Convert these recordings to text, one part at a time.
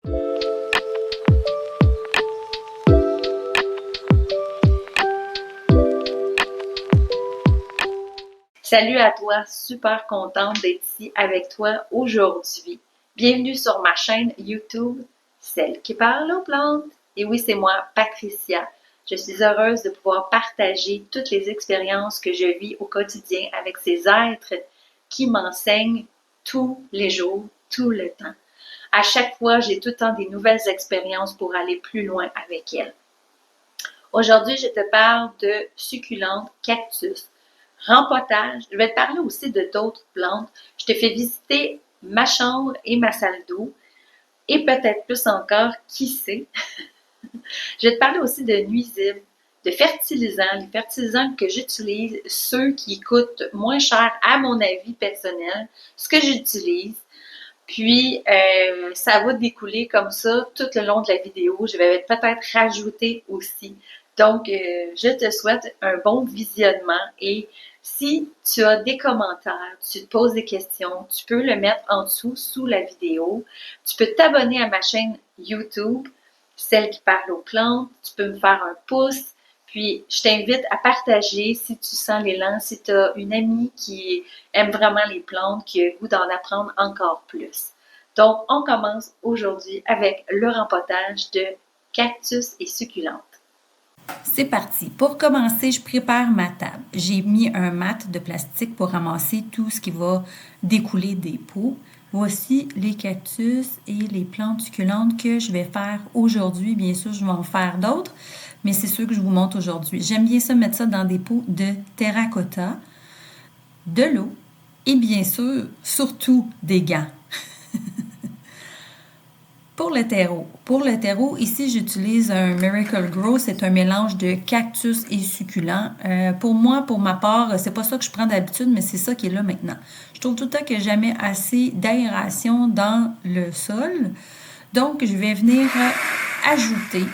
Salut à toi, super contente d'être ici avec toi aujourd'hui. Bienvenue sur ma chaîne YouTube, Celle qui parle aux plantes. Et oui, c'est moi, Patricia. Je suis heureuse de pouvoir partager toutes les expériences que je vis au quotidien avec ces êtres qui m'enseignent tous les jours, tout le temps. À chaque fois, j'ai tout le temps des nouvelles expériences pour aller plus loin avec elles. Aujourd'hui, je te parle de succulentes, cactus, rempotage. Je vais te parler aussi de d'autres plantes. Je te fais visiter ma chambre et ma salle d'eau. Et peut-être plus encore, qui sait. Je vais te parler aussi de nuisibles, de fertilisants, les fertilisants que j'utilise, ceux qui coûtent moins cher à mon avis personnel, ce que j'utilise. Puis, ça va découler comme ça tout le long de la vidéo. Je vais peut-être rajouter aussi. Donc, je te souhaite un bon visionnement et si tu as des commentaires, tu te poses des questions, tu peux le mettre en dessous, sous la vidéo. Tu peux t'abonner à ma chaîne YouTube, Celle qui parle aux plantes. Tu peux me faire un pouce. Puis, je t'invite à partager si tu sens l'élan, si tu as une amie qui aime vraiment les plantes, qui a le goût d'en apprendre encore plus. Donc, on commence aujourd'hui avec le rempotage de cactus et succulentes. C'est parti. Pour commencer, je prépare ma table. J'ai mis un mat de plastique pour ramasser tout ce qui va découler des pots. Voici les cactus et les plantes succulentes que je vais faire aujourd'hui. Bien sûr, je vais en faire d'autres, mais c'est ceux que je vous montre aujourd'hui. J'aime bien ça mettre ça dans des pots de terracotta, de l'eau et bien sûr, surtout des gants. Pour le terreau, ici, j'utilise un Miracle Grow. C'est un mélange de cactus et succulents. Pour moi, pour ma part, c'est pas ça que je prends d'habitude, mais c'est ça qui est là maintenant. Je trouve tout le temps que jamais assez d'aération dans le sol. Donc, je vais venir ajouter.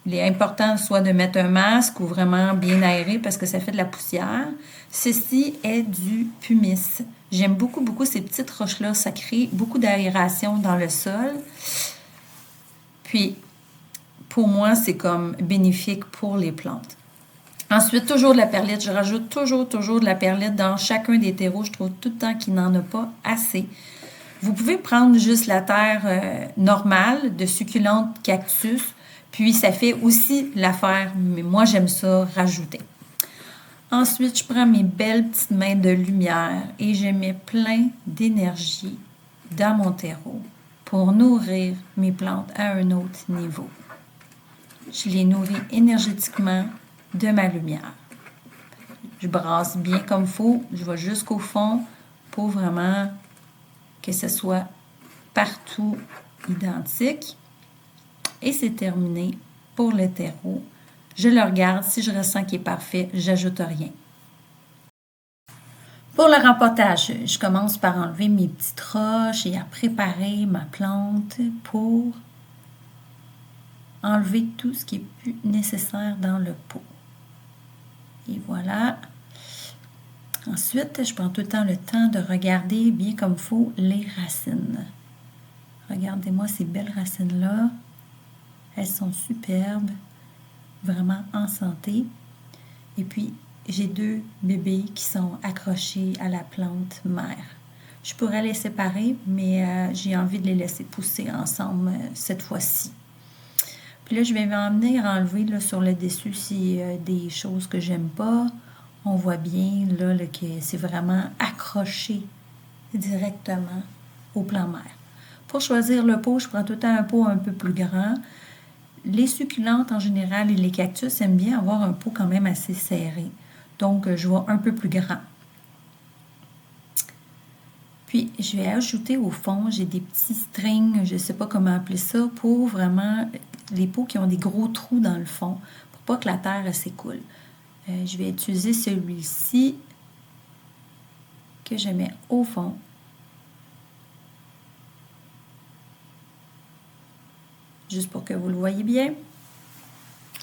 Il est important soit de mettre un masque ou vraiment bien aéré parce que ça fait de la poussière. Ceci est du pumice. J'aime beaucoup, beaucoup ces petites roches-là. Ça crée beaucoup d'aération dans le sol. Puis, pour moi, c'est comme bénéfique pour les plantes. Ensuite, toujours de la perlite. Je rajoute toujours de la perlite dans chacun des terreaux. Je trouve tout le temps qu'il n'en a pas assez. Vous pouvez prendre juste la terre normale de succulentes cactus. Puis, ça fait aussi l'affaire, mais moi, j'aime ça rajouter. Ensuite, je prends mes belles petites mains de lumière et je mets plein d'énergie dans mon terreau pour nourrir mes plantes à un autre niveau. Je les nourris énergétiquement de ma lumière. Je brasse bien comme il faut. Je vais jusqu'au fond pour vraiment que ce soit partout identique. Et c'est terminé pour le terreau. Je le regarde. Si je ressens qu'il est parfait, j'ajoute rien. Pour le rempotage, je commence par enlever mes petites roches et à préparer ma plante pour enlever tout ce qui est plus nécessaire dans le pot. Et voilà. Ensuite, je prends tout le temps de regarder bien comme il faut les racines. Regardez-moi ces belles racines-là. Elles sont superbes, vraiment en santé. Et puis, j'ai 2 bébés qui sont accrochés à la plante mère. Je pourrais les séparer, mais j'ai envie de les laisser pousser ensemble cette fois-ci. Puis là, je vais m'en venir enlever là, sur le dessus s'il y a des choses que j'aime pas. On voit bien là, que c'est vraiment accroché directement au plan mère. Pour choisir le pot, je prends tout le temps un pot un peu plus grand. Les succulentes en général et les cactus aiment bien avoir un pot quand même assez serré. Donc, je vais un peu plus grand. Puis, je vais ajouter au fond, j'ai des petits strings, je ne sais pas comment appeler ça, pour vraiment les pots qui ont des gros trous dans le fond, pour pas que la terre s'écoule. Je vais utiliser celui-ci que je mets au fond. Juste pour que vous le voyez bien.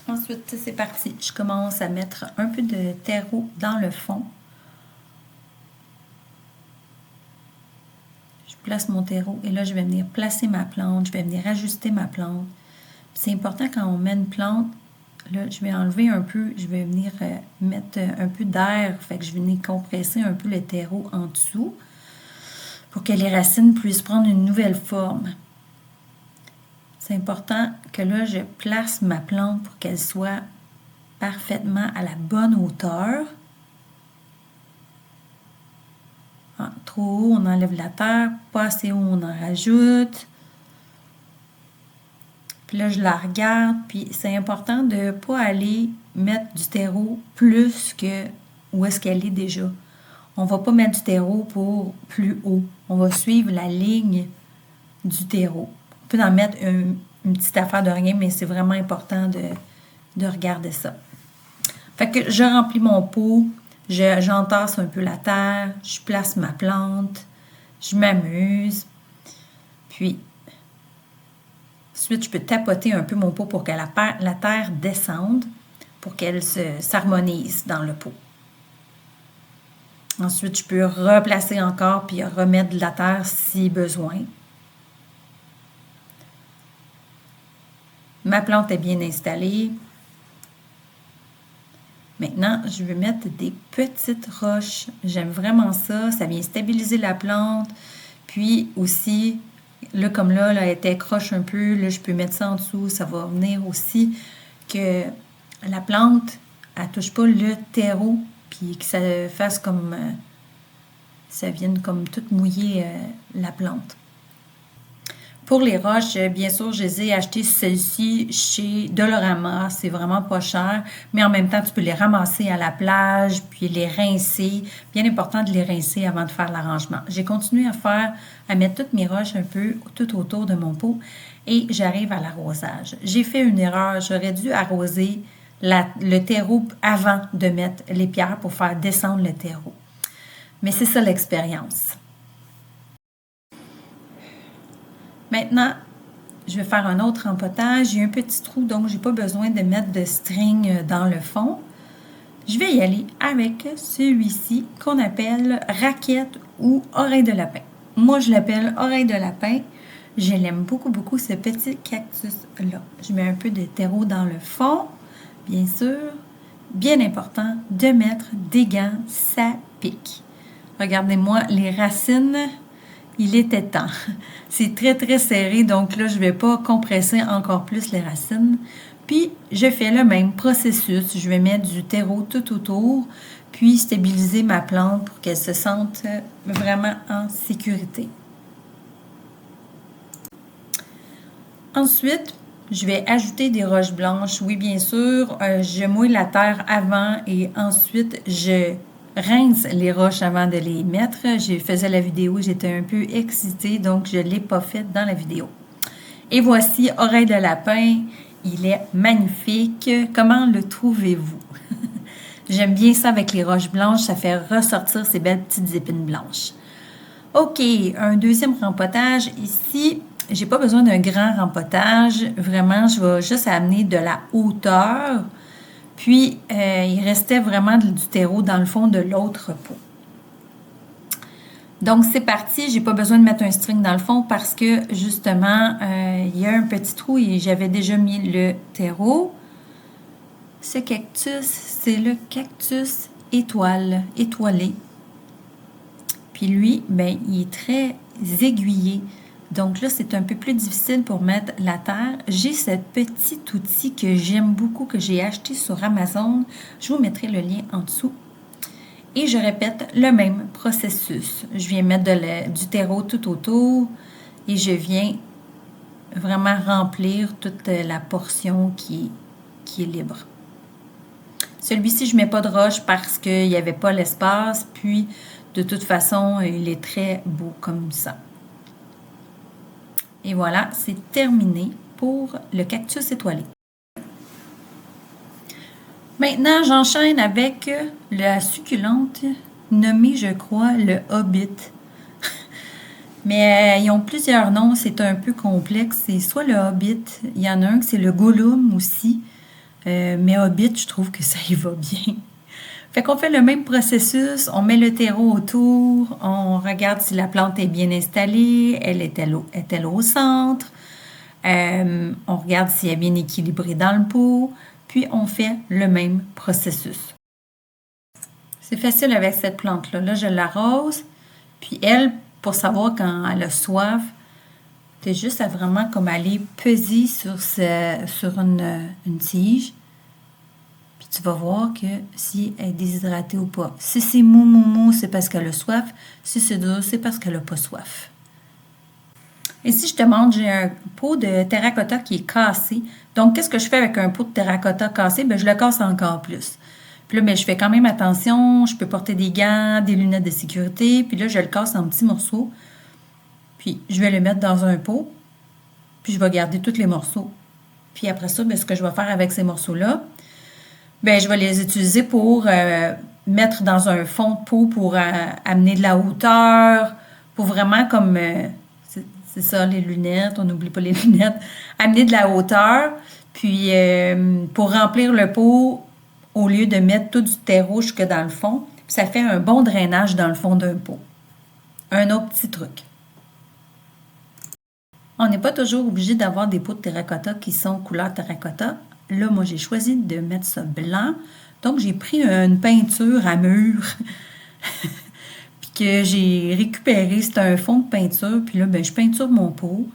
Ensuite, c'est parti. Je commence à mettre un peu de terreau dans le fond. Je place mon terreau et là, je vais venir placer ma plante, je vais venir ajuster ma plante. C'est important quand on met une plante, là, je vais enlever un peu, je vais venir mettre un peu d'air, fait que je vais venir compresser un peu le terreau en dessous pour que les racines puissent prendre une nouvelle forme. C'est important que là, je place ma plante pour qu'elle soit parfaitement à la bonne hauteur. Ah, trop haut, on enlève la terre. Pas assez haut, on en rajoute. Puis là, je la regarde. Puis c'est important de ne pas aller mettre du terreau plus que où est-ce qu'elle est déjà. On ne va pas mettre du terreau pour plus haut. On va suivre la ligne du terreau. On peut en mettre une petite affaire de rien, mais c'est vraiment important de regarder ça. Fait que je remplis mon pot, j'entasse un peu la terre, je place ma plante, je m'amuse. Puis, ensuite, je peux tapoter un peu mon pot pour que la terre descende, pour qu'elle s'harmonise dans le pot. Ensuite, je peux replacer encore puis remettre de la terre si besoin. Ma plante est bien installée. Maintenant, je vais mettre des petites roches. J'aime vraiment ça. Ça vient stabiliser la plante. Puis aussi, là, comme là, elle était croche un peu. Là, je peux mettre ça en dessous. Ça va venir aussi que la plante, elle ne touche pas le terreau. Puis que ça fasse comme... ça vienne comme tout mouiller la plante. Pour les roches, bien sûr, je les ai achetées celles-ci chez Dolorama. C'est vraiment pas cher, mais en même temps, tu peux les ramasser à la plage, puis les rincer. Bien important de les rincer avant de faire l'arrangement. J'ai continué à mettre toutes mes roches un peu tout autour de mon pot et j'arrive à l'arrosage. J'ai fait une erreur. J'aurais dû arroser le terreau avant de mettre les pierres pour faire descendre le terreau. Mais c'est ça l'expérience. Maintenant, je vais faire un autre rempotage. J'ai un petit trou, donc je n'ai pas besoin de mettre de string dans le fond. Je vais y aller avec celui-ci qu'on appelle raquette ou oreille de lapin. Moi, je l'appelle oreille de lapin. Je l'aime beaucoup, beaucoup, ce petit cactus-là. Je mets un peu de terreau dans le fond, bien sûr. Bien important de mettre des gants, ça pique. Regardez-moi les racines. Il était temps. C'est très, très serré, donc là, je ne vais pas compresser encore plus les racines. Puis, je fais le même processus. Je vais mettre du terreau tout autour, puis stabiliser ma plante pour qu'elle se sente vraiment en sécurité. Ensuite, je vais ajouter des roches blanches. Oui, bien sûr, je mouille la terre avant et ensuite, je rince les roches avant de les mettre. Je faisais la vidéo, j'étais un peu excitée, donc je ne l'ai pas faite dans la vidéo. Et voici, oreille de lapin. Il est magnifique. Comment le trouvez-vous? J'aime bien ça avec les roches blanches. Ça fait ressortir ces belles petites épines blanches. OK, un deuxième rempotage. Ici, j'ai pas besoin d'un grand rempotage. Vraiment, je vais juste amener de la hauteur. Puis, il restait vraiment du terreau dans le fond de l'autre pot. Donc, c'est parti. Je n'ai pas besoin de mettre un string dans le fond parce que, justement, il y a un petit trou et j'avais déjà mis le terreau. Ce cactus, c'est le cactus étoilé. Puis lui, ben, il est très aiguillé. Donc là, c'est un peu plus difficile pour mettre la terre. J'ai ce petit outil que j'aime beaucoup, que j'ai acheté sur Amazon. Je vous mettrai le lien en dessous. Et je répète le même processus. Je viens mettre du terreau tout autour et je viens vraiment remplir toute la portion qui est libre. Celui-ci, je ne mets pas de roche parce qu'il n'y avait pas l'espace. Puis, de toute façon, il est très beau comme ça. Et voilà, c'est terminé pour le cactus étoilé. Maintenant, j'enchaîne avec la succulente nommée, je crois, le Hobbit. Mais ils ont plusieurs noms, c'est un peu complexe. C'est soit le Hobbit, il y en a un que c'est le Gollum aussi. Mais Hobbit, je trouve que ça y va bien. Fait qu'on fait le même processus, on met le terreau autour, on regarde si la plante est bien installée, est-elle au centre, on regarde si elle est bien équilibrée dans le pot, puis on fait le même processus. C'est facile avec cette plante-là. Là, je l'arrose, puis elle, pour savoir quand elle a soif, t'as juste à vraiment comme aller peser sur une tige. Puis tu vas voir que si elle est déshydratée ou pas. Si c'est mou, c'est parce qu'elle a soif. Si c'est dur, c'est parce qu'elle n'a pas soif. Et si je te montre, j'ai un pot de terracotta qui est cassé. Donc, qu'est-ce que je fais avec un pot de terracotta cassé? Bien, je le casse encore plus. Puis là, bien, je fais quand même attention. Je peux porter des gants, des lunettes de sécurité. Puis là, je le casse en petits morceaux. Puis, je vais le mettre dans un pot. Puis, je vais garder tous les morceaux. Puis après ça, bien, ce que je vais faire avec ces morceaux-là, bien, je vais les utiliser pour mettre dans un fond de pot pour amener de la hauteur, pour vraiment comme... c'est ça, les lunettes, on n'oublie pas les lunettes. Amener de la hauteur, puis pour remplir le pot, au lieu de mettre tout du terreau jusque dans le fond, ça fait un bon drainage dans le fond d'un pot. Un autre petit truc. On n'est pas toujours obligé d'avoir des pots de terracotta qui sont couleur terracotta. Là, moi, j'ai choisi de mettre ça blanc. Donc, j'ai pris une peinture à mur puis que j'ai récupéré. C'est un fond de peinture. Puis là, ben, je peinture mon pot.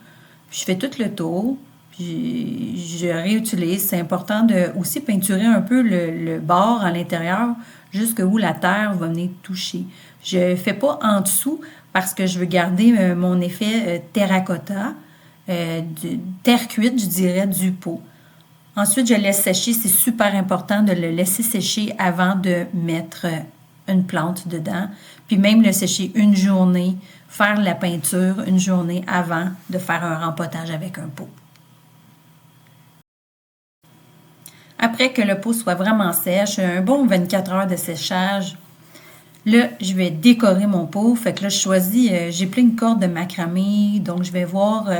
Puis je fais tout le tour. Puis je réutilise. C'est important de aussi peinturer un peu le bord à l'intérieur jusqu'où la terre va venir toucher. Je ne fais pas en dessous parce que je veux garder mon effet terracotta. Terre cuite, je dirais, du pot. Ensuite, je laisse sécher. C'est super important de le laisser sécher avant de mettre une plante dedans. Puis même le sécher une journée, faire la peinture une journée avant de faire un rempotage avec un pot. Après que le pot soit vraiment sèche, un bon 24 heures de séchage, là, je vais décorer mon pot. Fait que là, je choisis, j'ai plein de cordes de macramé, donc je vais voir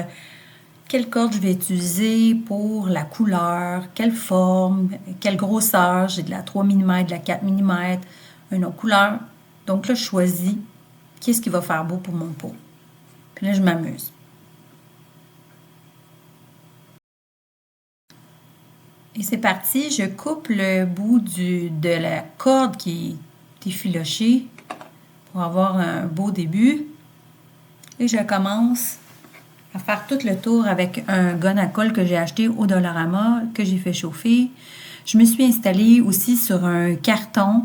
quelle corde je vais utiliser pour la couleur, quelle forme, quelle grosseur. J'ai de la 3 mm, de la 4 mm, une autre couleur. Donc là, je choisis qu'est-ce qui va faire beau pour mon pot. Puis là, je m'amuse. Et c'est parti, je coupe le bout de la corde qui est effilochée pour avoir un beau début. Et je commence à faire tout le tour avec un gun à colle que j'ai acheté au Dollarama, que j'ai fait chauffer. Je me suis installée aussi sur un carton,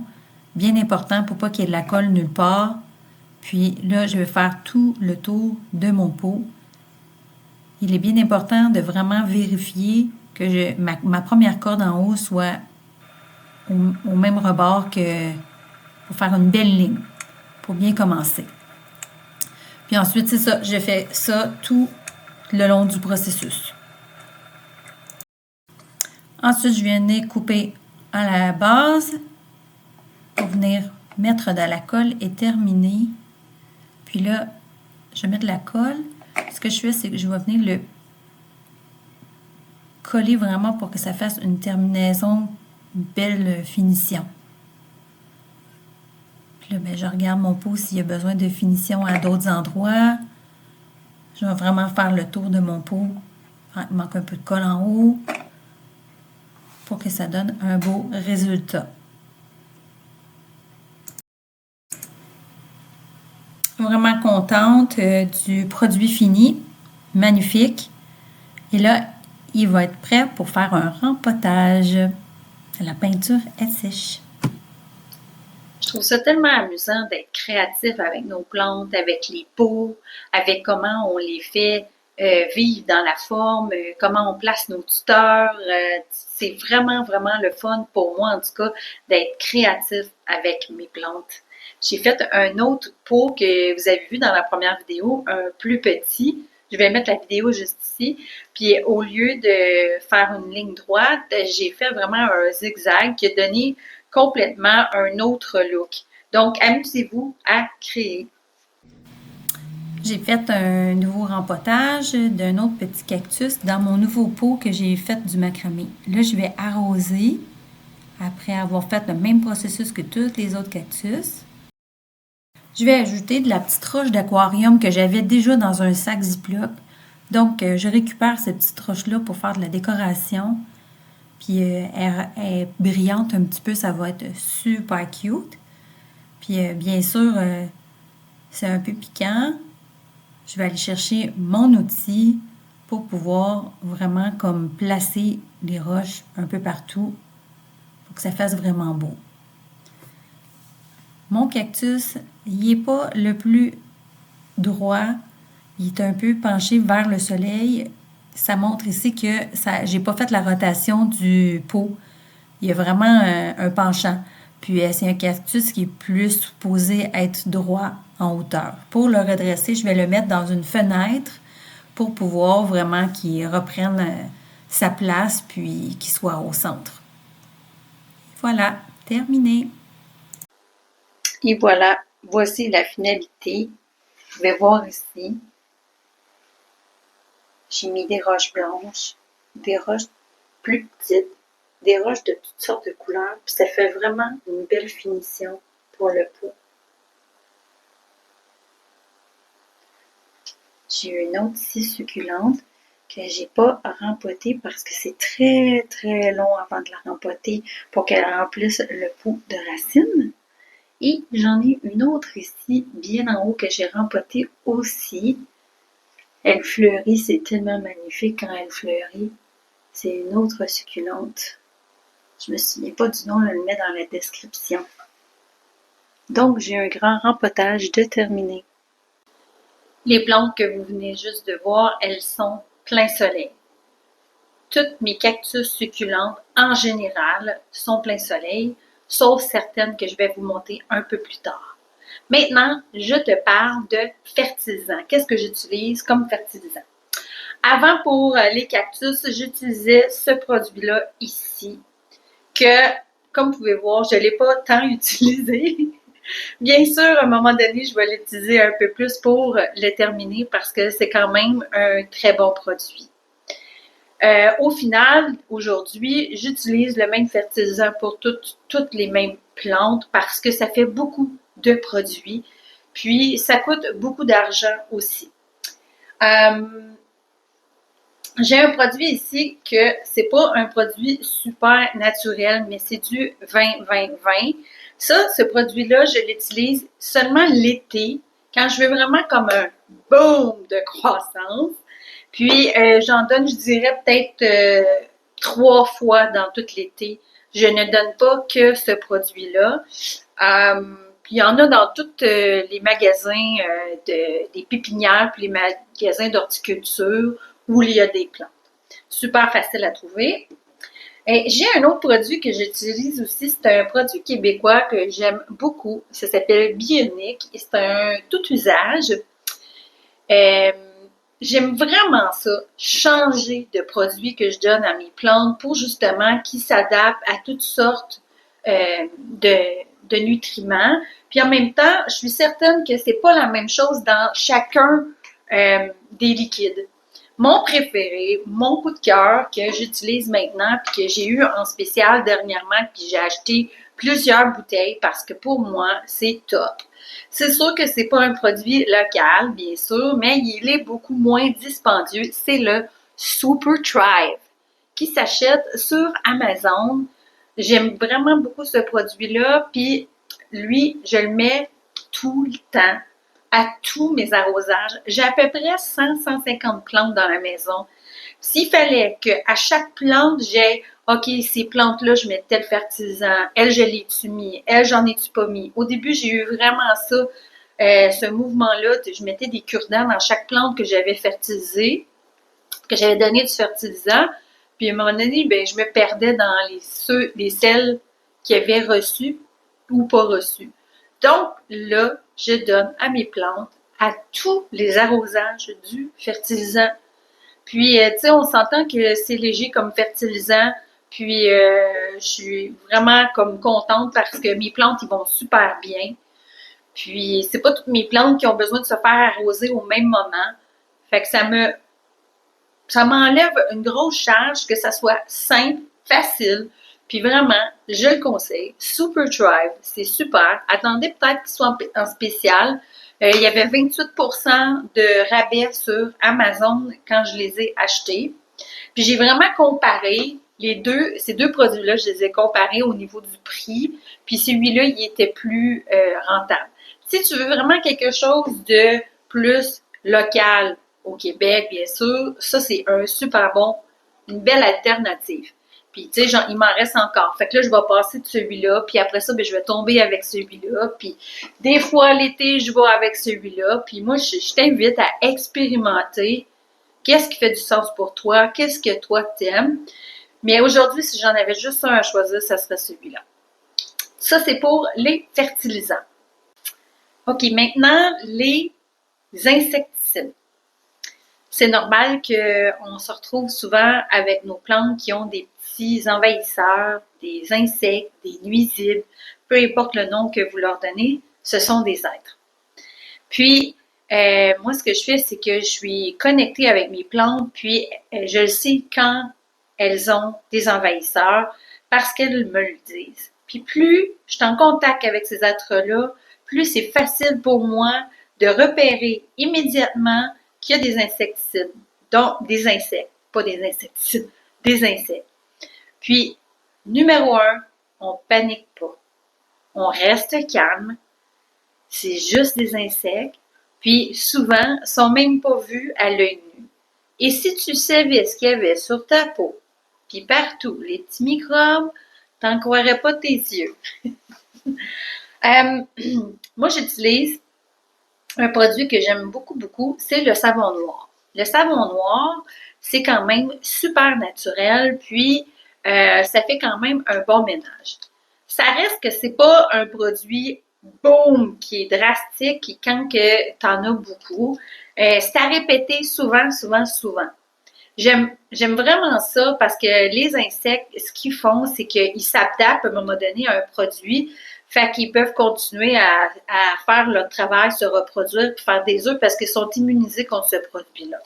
bien important pour pas qu'il y ait de la colle nulle part. Puis là, je vais faire tout le tour de mon pot. Il est bien important de vraiment vérifier que ma première corde en haut soit au même rebord que pour faire une belle ligne, pour bien commencer. Puis ensuite, c'est ça, je fais ça tout le long du processus. Ensuite, je viens couper à la base pour venir mettre de la colle et terminer. Puis là, je vais mettre de la colle. Ce que je fais, c'est que je vais venir le coller vraiment pour que ça fasse une terminaison, une belle finition. Puis là, ben, je regarde mon pot s'il y a besoin de finition à d'autres endroits. Je vais vraiment faire le tour de mon pot. Il manque un peu de colle en haut pour que ça donne un beau résultat. Vraiment contente du produit fini. Magnifique. Et là, il va être prêt pour faire un rempotage. La peinture est sèche. Je trouve ça tellement amusant d'être créatif avec nos plantes, avec les pots, avec comment on les fait vivre dans la forme, comment on place nos tuteurs. C'est vraiment, vraiment le fun pour moi, en tout cas, d'être créatif avec mes plantes. J'ai fait un autre pot que vous avez vu dans la première vidéo, un plus petit. Je vais mettre la vidéo juste ici. Puis au lieu de faire une ligne droite, j'ai fait vraiment un zigzag qui a donné complètement un autre look. Donc, amusez-vous à créer. J'ai fait un nouveau rempotage d'un autre petit cactus dans mon nouveau pot que j'ai fait du macramé. Là, je vais arroser après avoir fait le même processus que tous les autres cactus. Je vais ajouter de la petite roche d'aquarium que j'avais déjà dans un sac Ziploc. Donc, je récupère cette petite roche-là pour faire de la décoration. Puis, elle est brillante un petit peu, ça va être super cute. Puis, bien sûr, c'est un peu piquant. Je vais aller chercher mon outil pour pouvoir vraiment comme placer les roches un peu partout pour que ça fasse vraiment beau. Mon cactus, il n'est pas le plus droit. Il est un peu penché vers le soleil. Ça montre ici que j'ai pas fait la rotation du pot. Il y a vraiment un penchant. Puis c'est un cactus qui est plus supposé être droit en hauteur. Pour le redresser, je vais le mettre dans une fenêtre pour pouvoir vraiment qu'il reprenne sa place puis qu'il soit au centre. Voilà, terminé. Et voilà, voici la finalité. Vous pouvez voir ici. J'ai mis des roches blanches, des roches plus petites, des roches de toutes sortes de couleurs, puis ça fait vraiment une belle finition pour le pot. J'ai une autre ici succulente que j'ai pas rempotée parce que c'est très très long avant de la rempoter pour qu'elle remplisse le pot de racines. Et j'en ai une autre ici, bien en haut, que j'ai rempotée aussi. Elle fleurit, c'est tellement magnifique quand elle fleurit. C'est une autre succulente. Je me souviens pas du nom, je le mets dans la description. Donc, j'ai un grand rempotage de terminé. Les plantes que vous venez juste de voir, elles sont plein soleil. Toutes mes cactus succulentes, en général, sont plein soleil, sauf certaines que je vais vous montrer un peu plus tard. Maintenant, je te parle de fertilisant. Qu'est-ce que j'utilise comme fertilisant? Avant, pour les cactus, j'utilisais ce produit-là ici, que, comme vous pouvez voir, je ne l'ai pas tant utilisé. Bien sûr, à un moment donné, je vais l'utiliser un peu plus pour le terminer parce que c'est quand même un très bon produit. Au final, aujourd'hui, j'utilise le même fertilisant pour toutes les mêmes plantes parce que ça fait beaucoup de produits. Puis, ça coûte beaucoup d'argent aussi. J'ai un produit ici que c'est pas un produit super naturel, mais c'est du 20-20-20. Ça, ce produit-là, je l'utilise seulement l'été, quand je veux vraiment comme un boom de croissance. Puis, j'en donne, je dirais, peut-être 3 fois dans tout l'été. Je ne donne pas que ce produit-là. Puis, il y en a dans tous les magasins des pépinières, puis les magasins d'horticulture, où il y a des plantes. Super facile à trouver. Et j'ai un autre produit que j'utilise aussi. C'est un produit québécois que j'aime beaucoup. Ça s'appelle Bionic. C'est un tout usage. J'aime vraiment ça, changer de produit que je donne à mes plantes pour justement qu'ils s'adaptent à toutes sortes de nutriments. Puis en même temps, je suis certaine que c'est pas la même chose dans chacun des liquides. Mon préféré, mon coup de cœur que j'utilise maintenant puis que j'ai eu en spécial dernièrement puis j'ai acheté plusieurs bouteilles parce que pour moi, c'est top. C'est sûr que c'est pas un produit local, bien sûr, mais il est beaucoup moins dispendieux. C'est le Super Thrive qui s'achète sur Amazon. J'aime vraiment beaucoup ce produit-là, puis lui, je le mets tout le temps à tous mes arrosages. J'ai à peu près 100-150 plantes dans la maison. S'il fallait qu'à chaque plante, j'ai OK, ces plantes-là, je mets tel fertilisant, elle, je l'ai-tu mis, elle, j'en ai-tu pas mis. Au début, j'ai eu vraiment ça, ce mouvement-là. Je mettais des cure-dents dans chaque plante que j'avais fertilisée, que j'avais donné du fertilisant. Puis à un moment donné, ben, je me perdais dans les celles qui avaient reçu ou pas reçu. Donc là, je donne à mes plantes, à tous les arrosages, du fertilisant. Puis, tu sais, on s'entend que c'est léger comme fertilisant. Puis, je suis vraiment comme contente parce que mes plantes, ils vont super bien. Puis, c'est pas toutes mes plantes qui ont besoin de se faire arroser au même moment. Fait que ça m'enlève une grosse charge, que ça soit simple, facile, Puis vraiment, je le conseille. Super Thrive, c'est super. Attendez peut-être qu'il soit en spécial. Il y avait 28% de rabais sur Amazon quand je les ai achetés. Puis j'ai vraiment comparé ces deux produits-là, je les ai comparés au niveau du prix. Puis celui-là, il était plus rentable. Si tu veux vraiment quelque chose de plus local au Québec, bien sûr, ça c'est un super bon, une belle alternative. Puis, tu sais, genre, il m'en reste encore. Fait que là, je vais passer de celui-là. Puis après ça, ben, je vais tomber avec celui-là. Puis des fois, l'été, je vais avec celui-là. Puis moi, je t'invite à expérimenter qu'est-ce qui fait du sens pour toi, qu'est-ce que toi t'aimes. Mais aujourd'hui, si j'en avais juste un à choisir, ça serait celui-là. Ça, c'est pour les fertilisants. OK, maintenant, les insecticides. C'est normal qu'on se retrouve souvent avec nos plantes qui ont des petits envahisseurs, des insectes, des nuisibles, peu importe le nom que vous leur donnez, ce sont des êtres. Puis, moi, ce que je fais, c'est que je suis connectée avec mes plantes, puis je sais quand elles ont des envahisseurs parce qu'elles me le disent. Puis plus je suis en contact avec ces êtres-là, plus c'est facile pour moi de repérer immédiatement qu'il y a des insecticides, donc des insectes, pas des insecticides, des insectes. Puis, numéro 1, on panique pas. On reste calme. C'est juste des insectes. Puis, souvent, ils sont même pas vus à l'œil nu. Et si tu savais ce qu'il y avait sur ta peau, puis partout, les petits microbes, t'en croirais pas tes yeux. Moi, j'utilise un produit que j'aime beaucoup, beaucoup, c'est le savon noir. Le savon noir, c'est quand même super naturel, puis ça fait quand même un bon ménage. Ça reste que c'est pas un produit boom qui est drastique et quand que t'en as beaucoup. C'est à répéter souvent, souvent, souvent. J'aime vraiment ça parce que les insectes, ce qu'ils font, c'est qu'ils s'adaptent à un moment donné à un produit. Fait qu'ils peuvent continuer à faire leur travail, se reproduire, puis faire des œufs parce qu'ils sont immunisés contre ce produit-là.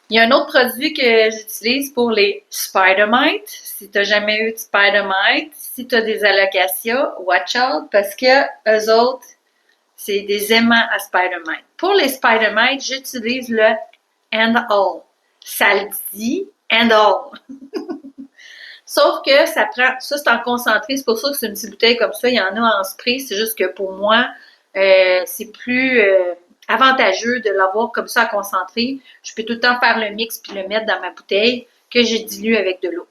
Il y a un autre produit que j'utilise pour les spider mites. Si tu n'as jamais eu de spider mites, si tu as des alocasias, watch out parce que eux autres, c'est des aimants à spider mites. Pour les spider mites, j'utilise le And All. Ça le dit, And All. Sauf que ça c'est en concentré, c'est pour ça que c'est une petite bouteille comme ça, il y en a en spray, c'est juste que pour moi, c'est plus avantageux de l'avoir comme ça à concentrer. Je peux tout le temps faire le mix puis le mettre dans ma bouteille que je dilue avec de l'eau.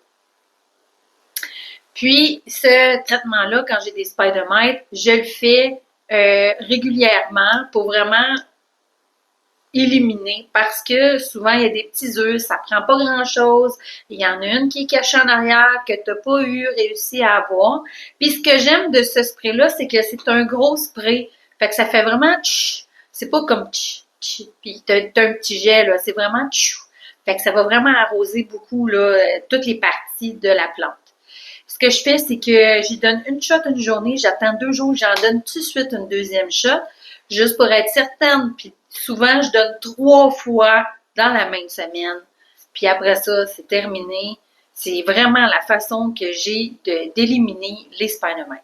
Puis, ce traitement-là, quand j'ai des spider mites, je le fais régulièrement pour vraiment éliminer parce que souvent il y a des petits œufs, ça prend pas grand chose. Il y en a une qui est cachée en arrière que tu n'as pas réussi à avoir. Puis ce que j'aime de ce spray-là, c'est que c'est un gros spray. Fait que ça fait vraiment tch. C'est pas comme tch, tch. Puis t'as un petit jet, là. C'est vraiment tch. Fait que ça va vraiment arroser beaucoup, là, toutes les parties de la plante. Ce que je fais, c'est que j'y donne une shot une journée, j'attends 2 jours, j'en donne tout de suite une deuxième shot, juste pour être certaine. Puis souvent, je donne 3 fois dans la même semaine. Puis après ça, c'est terminé. C'est vraiment la façon que j'ai d'éliminer les spider mites.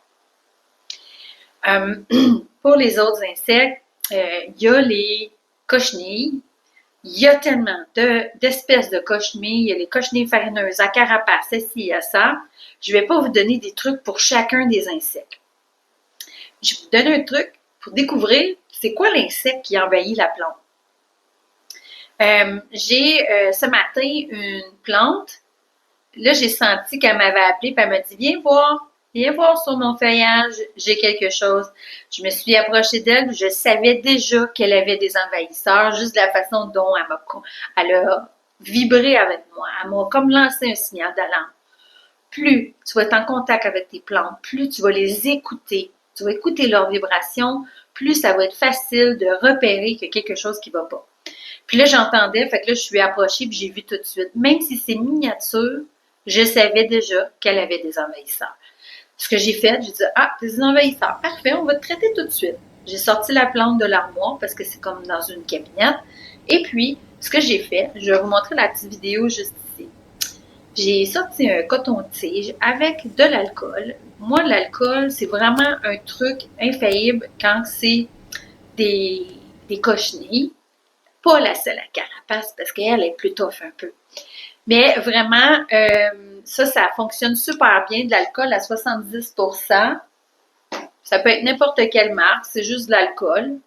Pour les autres insectes, il y a les cochenilles. Il y a tellement d'espèces de cochenilles. Il y a les cochenilles farineuses à carapace, ceci et ça. Je ne vais pas vous donner des trucs pour chacun des insectes. Je vais vous donner un truc pour découvrir c'est quoi l'insecte qui envahit la plante. J'ai ce matin une plante. Là, j'ai senti qu'elle m'avait appelé et elle m'a dit viens voir sur mon feuillage, j'ai quelque chose. Je me suis approchée d'elle, je savais déjà qu'elle avait des envahisseurs, juste de la façon dont elle a vibré avec moi. Elle m'a comme lancé un signal d'alarme. Plus tu vas être en contact avec tes plantes, plus tu vas les écouter, tu vas écouter leurs vibrations, plus ça va être facile de repérer qu'il y a quelque chose qui ne va pas. Puis là, j'entendais, fait que là, je suis approchée puis j'ai vu tout de suite. Même si c'est miniature, je savais déjà qu'elle avait des envahisseurs. Ce que j'ai fait, j'ai dit, des envahisseurs, parfait, on va te traiter tout de suite. J'ai sorti la plante de l'armoire parce que c'est comme dans une cabinette. Et puis, ce que j'ai fait, je vais vous montrer la petite vidéo juste ici. j'ai sorti un coton-tige avec de l'alcool. Moi, l'alcool, c'est vraiment un truc infaillible quand c'est des, des cochenilles. Pas la seule à carapace, parce qu'elle est plus tough un peu. Mais vraiment, ça fonctionne super bien. De l'alcool à 70%. Ça peut être n'importe quelle marque, c'est juste de l'alcool.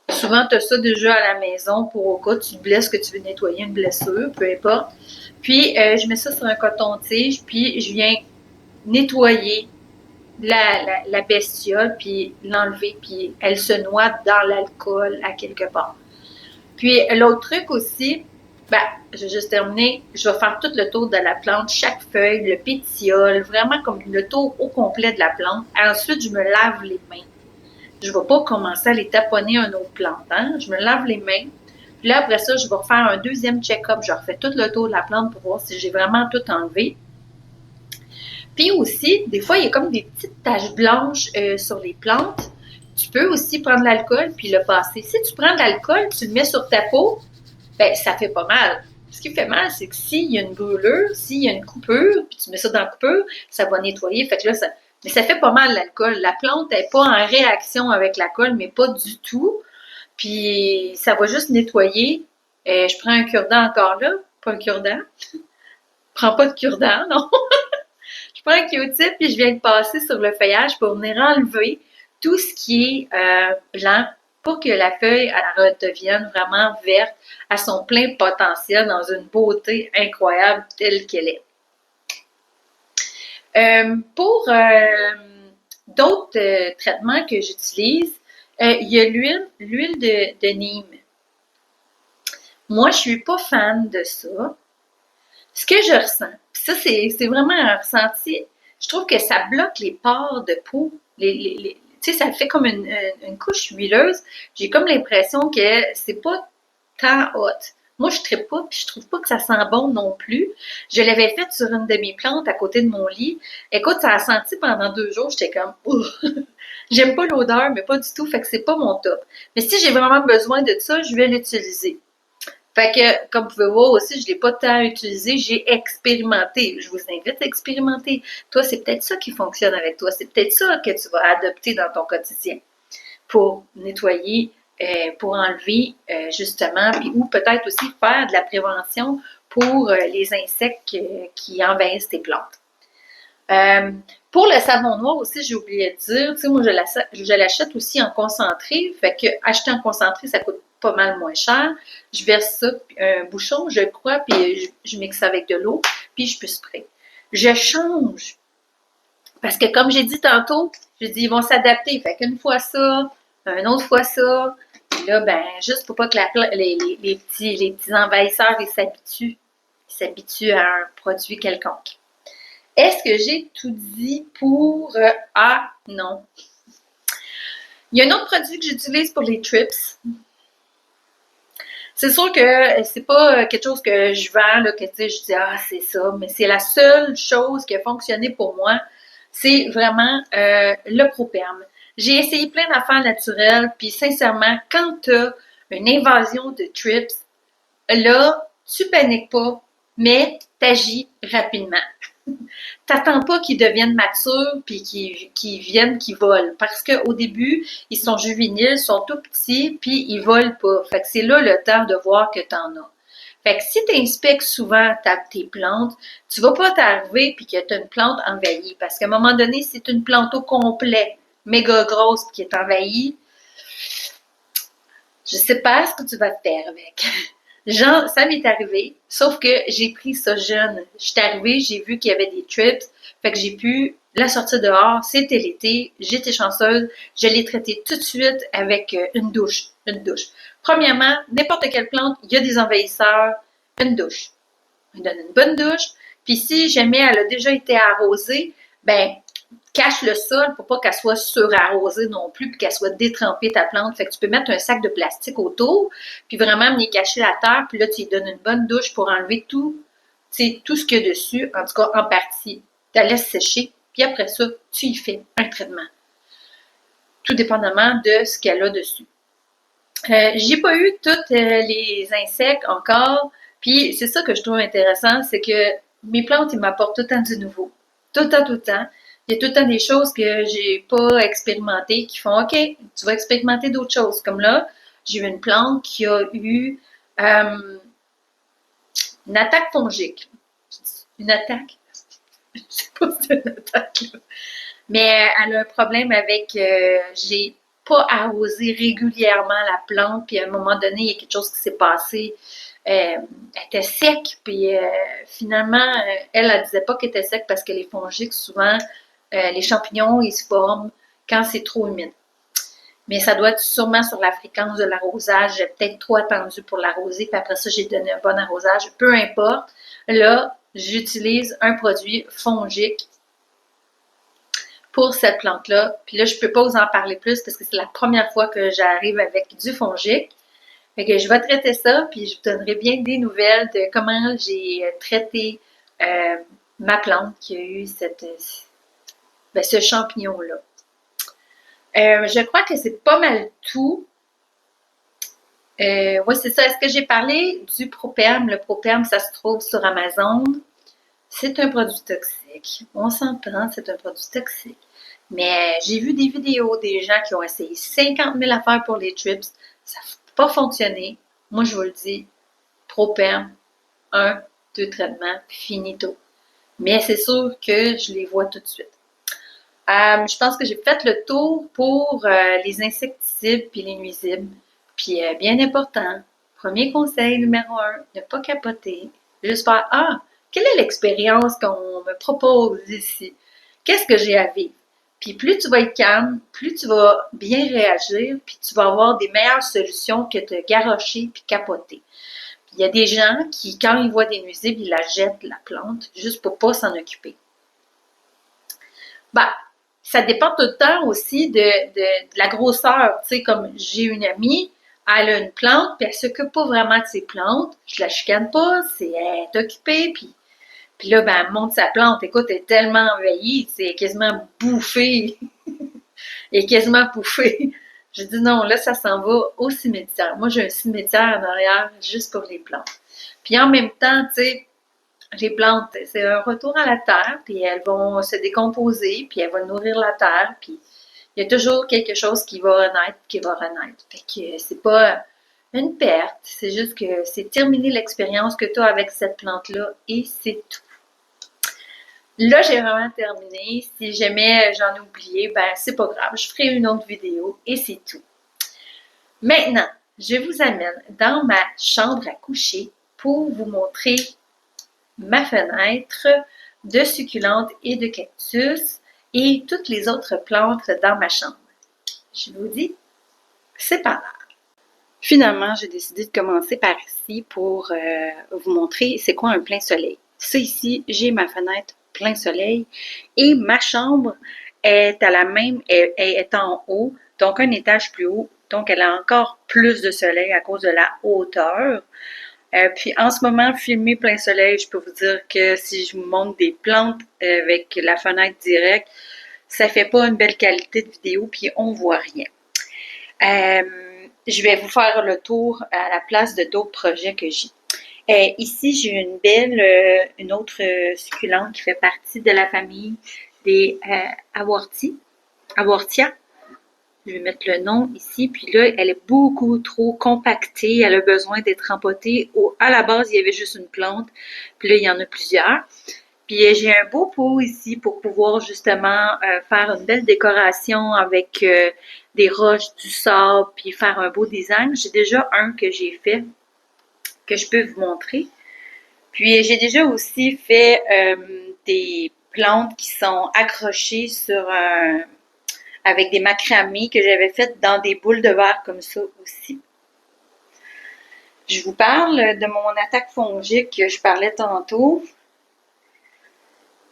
Souvent, tu as ça déjà à la maison pour au cas où tu te blesses, que tu veux nettoyer une blessure, peu importe. Puis, je mets ça sur un coton-tige, puis je viens nettoyer la bestiole, puis l'enlever, puis elle se noie dans l'alcool à quelque part. Puis, l'autre truc aussi, ben, je vais juste terminer, je vais faire tout le tour de la plante, chaque feuille, le pétiole, vraiment comme le tour au complet de la plante. Ensuite, je me lave les mains. Je ne vais pas commencer à les taponner un autre plante. Hein? Je me lave les mains. Puis là, après ça, je vais refaire un deuxième check-up. Je refais tout le tour de la plante pour voir si j'ai vraiment tout enlevé. Puis aussi, des fois, il y a comme des petites taches blanches sur les plantes. Tu peux aussi prendre l'alcool puis le passer. Si tu prends de l'alcool, tu le mets sur ta peau, ben ça fait pas mal. Ce qui fait mal, c'est que s'il y a une brûlure, s'il y a une coupure, puis tu mets ça dans la coupure, ça va nettoyer. Fait que là, mais ça fait pas mal l'alcool. La plante n'est pas en réaction avec l'alcool, mais pas du tout. Puis ça va juste nettoyer. Je prends un cure-dent encore là, pas un cure-dent. Je prends pas de cure-dent, non. Je prends un Q-tip puis je viens de passer sur le feuillage pour venir enlever tout ce qui est blanc pour que la feuille redevienne vraiment verte à son plein potentiel dans une beauté incroyable telle qu'elle est. Pour d'autres traitements que j'utilise, il y a l'huile de Nîmes. Moi, je suis pas fan de ça. Ce que je ressens, ça, c'est vraiment un ressenti, je trouve que ça bloque les pores de peau. Tu sais, ça fait comme une couche huileuse. J'ai comme l'impression que c'est pas tant hot. Moi, je ne pas, puis je trouve pas que ça sent bon non plus. Je l'avais fait sur une de mes plantes à côté de mon lit. Écoute, ça a senti pendant 2 jours, j'étais comme, j'aime pas l'odeur, mais pas du tout, fait que c'est pas mon top. Mais si j'ai vraiment besoin de ça, je vais l'utiliser. Fait que, comme vous pouvez voir aussi, je ne l'ai pas tant utilisé, j'ai expérimenté. Je vous invite à expérimenter. Toi, c'est peut-être ça qui fonctionne avec toi. C'est peut-être ça que tu vas adopter dans ton quotidien pour nettoyer, pour enlever, justement, puis ou peut-être aussi faire de la prévention pour les insectes qui envahissent tes plantes. Pour le savon noir aussi, j'ai oublié de dire, tu sais, moi, je l'achète aussi en concentré. Fait que acheter en concentré, ça coûte pas mal moins cher. Je verse ça, un bouchon, je crois, puis je mixe ça avec de l'eau, puis je peux sprayer. Je change. Parce que comme j'ai dit tantôt, je dis ils vont s'adapter. Fait qu'une fois ça, une autre fois ça. Puis là, ben, juste pour pas que les petits envahisseurs, ils s'habituent à un produit quelconque. Est-ce que j'ai tout dit pour... ah, non. Il y a un autre produit que j'utilise pour les trips. C'est sûr que c'est pas quelque chose que je vends, là, que tu sais, je dis, ah, c'est ça, mais c'est la seule chose qui a fonctionné pour moi. C'est vraiment le Properm. J'ai essayé plein d'affaires naturelles, puis sincèrement, quand tu as une invasion de trips, là, tu paniques pas, mais t'agis rapidement. T'attends pas qu'ils deviennent matures puis qu'ils volent. Parce qu'au début, ils sont juvéniles, sont tout petits, puis ils volent pas. Fait que c'est là le temps de voir que t'en as. Fait que si tu inspectes souvent tes plantes, tu vas pas t'arriver puis que tu as une plante envahie. Parce qu'à un moment donné, si c'est une plante au complet, méga grosse, qui est envahie, je sais pas ce que tu vas te faire avec. Genre, ça m'est arrivé, sauf que j'ai pris ça jeune. J'étais arrivée, j'ai vu qu'il y avait des trips, fait que j'ai pu la sortir dehors. C'était l'été, j'étais chanceuse, je l'ai traitée tout de suite avec une douche. Une douche. Premièrement, n'importe quelle plante, il y a des envahisseurs, une douche. On donne une bonne douche, puis si jamais elle a déjà été arrosée, ben cache le sol pour pas qu'elle soit surarrosée non plus, puis qu'elle soit détrempée ta plante. Fait que tu peux mettre un sac de plastique autour, puis vraiment venir cacher la terre, puis là, tu lui donnes une bonne douche pour enlever tout ce qu'il y a dessus, en tout cas en partie. Tu la laisses sécher, puis après ça, tu y fais un traitement. Tout dépendamment de ce qu'elle a dessus. J'ai pas eu tous les insectes encore Puis c'est ça que je trouve intéressant, c'est que mes plantes, ils m'apportent tout le temps du nouveau. Tout le temps, tout le temps. Il y a tout le temps des choses que j'ai pas expérimentées qui font OK, tu vas expérimenter d'autres choses. Comme là, j'ai eu une plante qui a eu une attaque fongique. Une attaque? Je sais pas si c'est une attaque, là. Mais elle a un problème avec j'ai pas arrosé régulièrement la plante, puis à un moment donné, il y a quelque chose qui s'est passé. Elle était sec, puis finalement, elle disait pas qu'elle était sec parce que les fongiques, souvent, les champignons, ils se forment quand c'est trop humide. Mais ça doit être sûrement sur la fréquence de l'arrosage. J'ai peut-être trop attendu pour l'arroser, puis après ça, j'ai donné un bon arrosage. Peu importe. Là, j'utilise un produit fongique pour cette plante-là. Puis là, je peux pas vous en parler plus parce que c'est la première fois que j'arrive avec du fongique. Fait que je vais traiter ça, puis je vous donnerai bien des nouvelles de comment j'ai traité ma plante qui a eu ce champignon-là. Je crois que c'est pas mal tout. Oui, c'est ça. Est-ce que j'ai parlé du Properm? Le Properm, ça se trouve sur Amazon. C'est un produit toxique. On s'entend, c'est un produit toxique. Mais j'ai vu des vidéos des gens qui ont essayé 50 000 affaires pour les trips. Ça n'a pas fonctionné. Moi, je vous le dis, Properm, 1, 2 traitements, finito. Mais c'est sûr que je les vois tout de suite. Je pense que j'ai fait le tour pour les insecticides puis les nuisibles. Puis, bien important, premier conseil numéro 1, ne pas capoter. Juste faire, quelle est l'expérience qu'on me propose ici? Qu'est-ce que j'ai à vivre? Puis plus tu vas être calme, plus tu vas bien réagir, puis tu vas avoir des meilleures solutions que de garrocher puis capoter. Puis il y a des gens qui, quand ils voient des nuisibles, ils la jettent, la plante, juste pour pas s'en occuper. Ben, ça dépend tout le temps aussi de la grosseur. Tu sais, comme j'ai une amie, elle a une plante, puis elle s'occupe pas vraiment de ses plantes. Je la chicane pas, elle est occupée, puis là, ben, elle monte sa plante. Écoute, elle est tellement envahie, c'est quasiment bouffée. Elle est quasiment bouffée. Je dis non, là, ça s'en va au cimetière. Moi, j'ai un cimetière en arrière juste pour les plantes. Puis en même temps, tu sais, les plantes, c'est un retour à la terre, puis elles vont se décomposer, puis elles vont nourrir la terre, puis il y a toujours quelque chose qui va renaître, Fait que c'est pas une perte, c'est juste que c'est terminer l'expérience que tu as avec cette plante-là et c'est tout. Là, j'ai vraiment terminé. Si jamais j'en ai oublié, ben c'est pas grave, je ferai une autre vidéo et c'est tout. Maintenant, je vous amène dans ma chambre à coucher pour vous montrer ma fenêtre de succulentes et de cactus et toutes les autres plantes dans ma chambre. Je vous dis, c'est par là. Finalement, j'ai décidé de commencer par ici pour vous montrer c'est quoi un plein soleil. Ça ici, j'ai ma fenêtre plein soleil et ma chambre est à la même, est en haut, donc un étage plus haut, donc elle a encore plus de soleil à cause de la hauteur. Puis en ce moment, filmer plein soleil, je peux vous dire que si je vous montre des plantes avec la fenêtre directe, ça fait pas une belle qualité de vidéo, puis on voit rien. Je vais vous faire le tour à la place de d'autres projets que j'ai. Ici, j'ai une autre succulente qui fait partie de la famille des Awortia. Je vais mettre le nom ici, puis là, elle est beaucoup trop compactée. Elle a besoin d'être empotée. À la base, il y avait juste une plante, puis là, il y en a plusieurs. Puis j'ai un beau pot ici pour pouvoir justement faire une belle décoration avec des roches, du sable, puis faire un beau design. J'ai déjà un que j'ai fait, que je peux vous montrer. Puis j'ai déjà aussi fait des plantes qui sont accrochées sur avec des macramés que j'avais faites dans des boules de verre comme ça aussi. Je vous parle de mon attaque fongique que je parlais tantôt.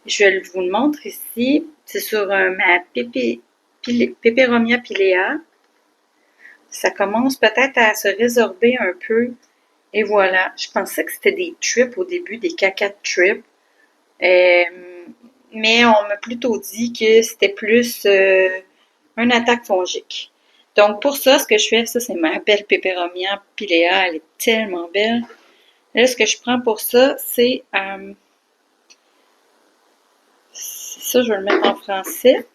Je vous le montre ici. C'est sur ma Peperomia pilea. Ça commence peut-être à se résorber un peu. Et voilà. Je pensais que c'était des trips au début, des caca de trips. Mais on m'a plutôt dit que c'était plus une attaque fongique. Donc pour ça, ce que je fais, ça c'est ma belle Peperomia pilea. Elle est tellement belle. Là, ce que je prends pour ça, c'est ça, je vais le mettre en français.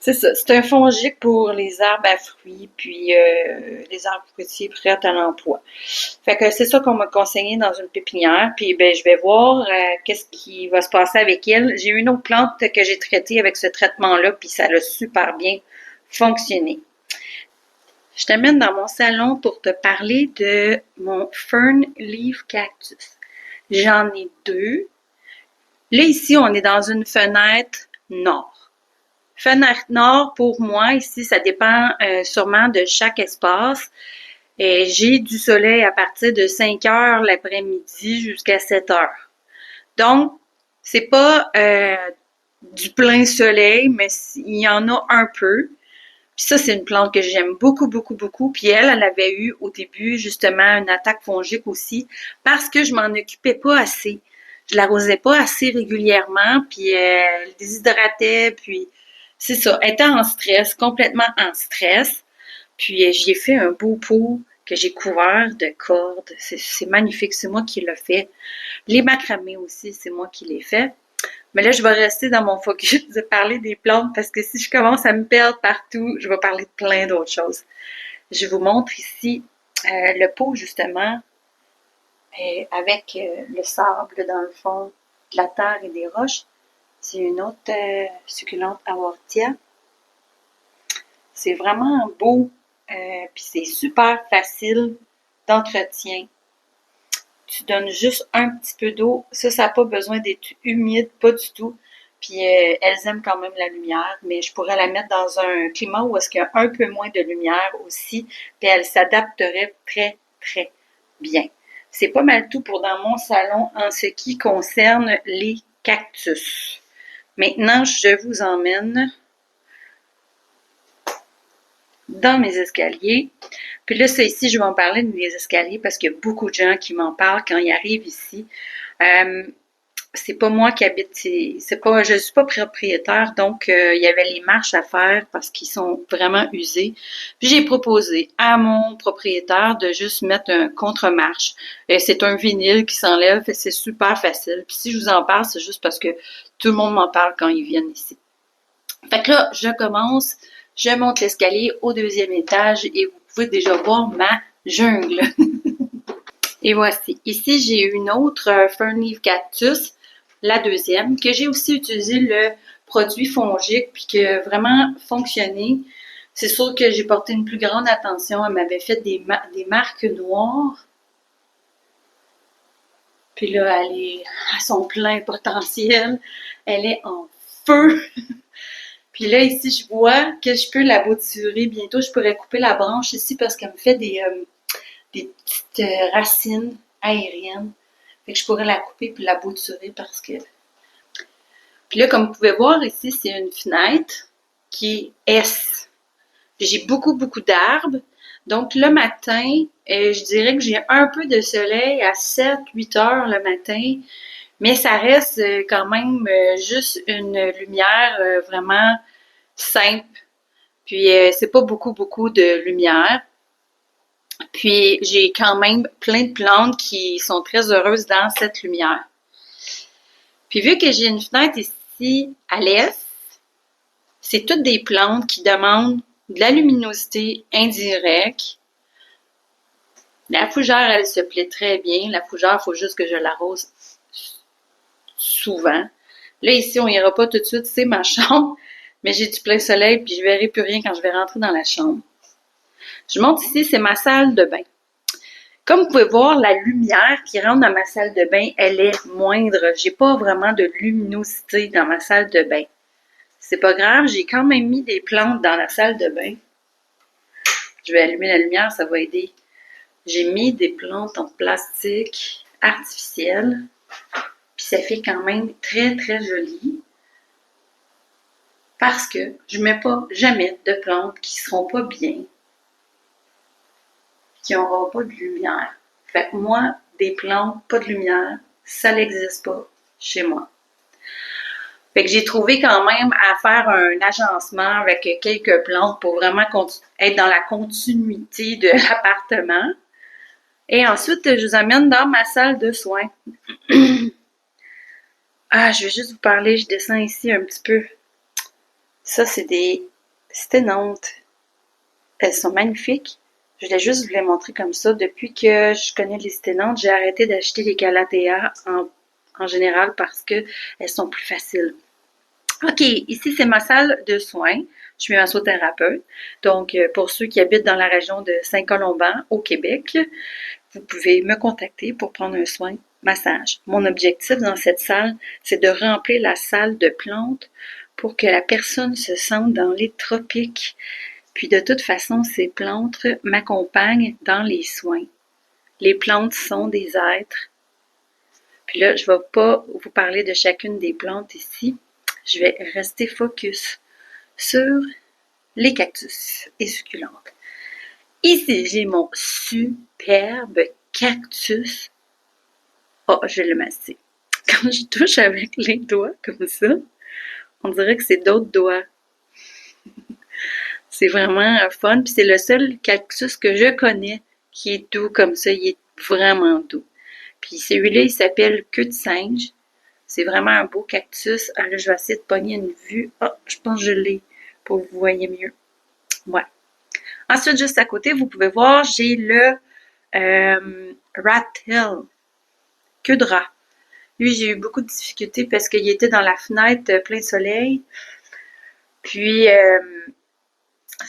C'est ça, c'est un fongique pour les arbres à fruits, puis les arbres fruitiers prêts à l'emploi. Fait que c'est ça qu'on m'a conseillé dans une pépinière, puis ben je vais voir qu'est-ce qui va se passer avec elle. J'ai une autre plante que j'ai traitée avec ce traitement-là, puis ça a super bien fonctionné. Je t'amène dans mon salon pour te parler de mon Fern Leaf Cactus. J'en ai deux. Là, ici, on est dans une fenêtre nord. Fenêtre nord, pour moi, ici, ça dépend sûrement de chaque espace. J'ai du soleil à partir de 5 heures l'après-midi jusqu'à 7 heures. Donc, c'est pas du plein soleil, mais il y en a un peu. Puis ça, c'est une plante que j'aime beaucoup, beaucoup, beaucoup. Puis elle avait eu au début justement une attaque fongique aussi parce que je m'en occupais pas assez. Je l'arrosais pas assez régulièrement, puis elle déshydratait, puis c'est ça. Elle était en stress, complètement en stress. Puis j'y ai fait un beau pot que j'ai couvert de cordes. C'est magnifique, c'est moi qui l'ai fait. Les macramés aussi, c'est moi qui les fait. Mais là, je vais rester dans mon focus de parler des plantes parce que si je commence à me perdre partout, je vais parler de plein d'autres choses. Je vous montre ici le pot, justement, avec le sable dans le fond, de la terre et des roches. C'est une autre succulente Aortia. C'est vraiment beau, puis c'est super facile d'entretien. Tu donnes juste un petit peu d'eau. Ça n'a pas besoin d'être humide, pas du tout. Puis elles aiment quand même la lumière, mais je pourrais la mettre dans un climat où est-ce qu'il y a un peu moins de lumière aussi, puis elle s'adapterait très, très bien. C'est pas mal tout pour dans mon salon en ce qui concerne les cactus. Maintenant, je vous emmène dans mes escaliers. Puis là, ça ici, je vais en parler de mes escaliers parce qu'il y a beaucoup de gens qui m'en parlent quand ils arrivent ici. C'est pas moi qui habite, je suis pas propriétaire, donc il y avait les marches à faire parce qu'ils sont vraiment usés. Puis j'ai proposé à mon propriétaire de juste mettre un contre-marche. C'est un vinyle qui s'enlève, c'est super facile. Puis si je vous en parle, c'est juste parce que tout le monde m'en parle quand ils viennent ici. Fait que là, je commence, je monte l'escalier au deuxième étage et vous pouvez déjà voir ma jungle. Et voici. Ici, j'ai une autre Fern Leaf Cactus, la deuxième, que j'ai aussi utilisé le produit fongique puis qui a vraiment fonctionné. C'est sûr que j'ai porté une plus grande attention. Elle m'avait fait des marques noires. Puis là, elle est à son plein potentiel. Elle est en feu. Puis là, ici, je vois que je peux la bouturer. Bientôt, je pourrais couper la branche ici parce qu'elle me fait des petites racines aériennes. Fait que je pourrais la couper puis la bouturer parce que... Puis là, comme vous pouvez voir ici, c'est une fenêtre qui est S. J'ai beaucoup, beaucoup d'arbres. Donc, le matin, je dirais que j'ai un peu de soleil à 7-8 heures le matin, mais ça reste quand même juste une lumière vraiment simple. Puis, c'est pas beaucoup, beaucoup de lumière. Puis, j'ai quand même plein de plantes qui sont très heureuses dans cette lumière. Puis, vu que j'ai une fenêtre ici à l'est, c'est toutes des plantes qui demandent de la luminosité indirecte. La fougère, elle se plaît très bien. La fougère, il faut juste que je l'arrose souvent. Là, ici, on n'ira pas tout de suite, c'est ma chambre, mais j'ai du plein soleil, puis je verrai plus rien quand je vais rentrer dans la chambre. Je monte ici, c'est ma salle de bain. Comme vous pouvez voir, la lumière qui rentre dans ma salle de bain, elle est moindre. J'ai pas vraiment de luminosité dans ma salle de bain. C'est pas grave, j'ai quand même mis des plantes dans la salle de bain. Je vais allumer la lumière, ça va aider. J'ai mis des plantes en plastique artificiel. Puis ça fait quand même très, très joli. Parce que je mets pas jamais de plantes qui seront pas bien. Qui n'auront pas de lumière. Fait que moi, des plantes, pas de lumière, ça n'existe pas chez moi. Fait que j'ai trouvé quand même à faire un agencement avec quelques plantes pour vraiment être dans la continuité de l'appartement. Et ensuite, je vous amène dans ma salle de soins. Ah, je vais juste vous parler, je descends ici un petit peu. Ça, c'est des sténantes. Elles sont magnifiques. Je voulais juste vous les montrer comme ça. Depuis que je connais les sténantes, j'ai arrêté d'acheter les Galatea en général parce que elles sont plus faciles. OK, ici, c'est ma salle de soins. Je suis massothérapeute. Donc, pour ceux qui habitent dans la région de Saint-Colomban, au Québec, vous pouvez me contacter pour prendre un soin massage. Mon objectif dans cette salle, c'est de remplir la salle de plantes pour que la personne se sente dans les tropiques. Puis de toute façon, ces plantes m'accompagnent dans les soins. Les plantes sont des êtres. Puis là, je ne vais pas vous parler de chacune des plantes ici. Je vais rester focus sur les cactus et succulentes. Ici, j'ai mon superbe cactus. Oh, je vais le masser. Quand je touche avec les doigts comme ça, on dirait que c'est d'autres doigts. C'est vraiment fun. Puis c'est le seul cactus que je connais qui est doux comme ça. Il est vraiment doux. Puis celui-là, il s'appelle queue de singe. C'est vraiment un beau cactus. Ah là, je vais essayer de pogner une vue. Ah, je pense que je l'ai pour que vous voyez mieux. Ouais. Ensuite, juste à côté, vous pouvez voir, j'ai le rat-tail, queue de rat. Lui, j'ai eu beaucoup de difficultés parce qu'il était dans la fenêtre plein soleil. Puis,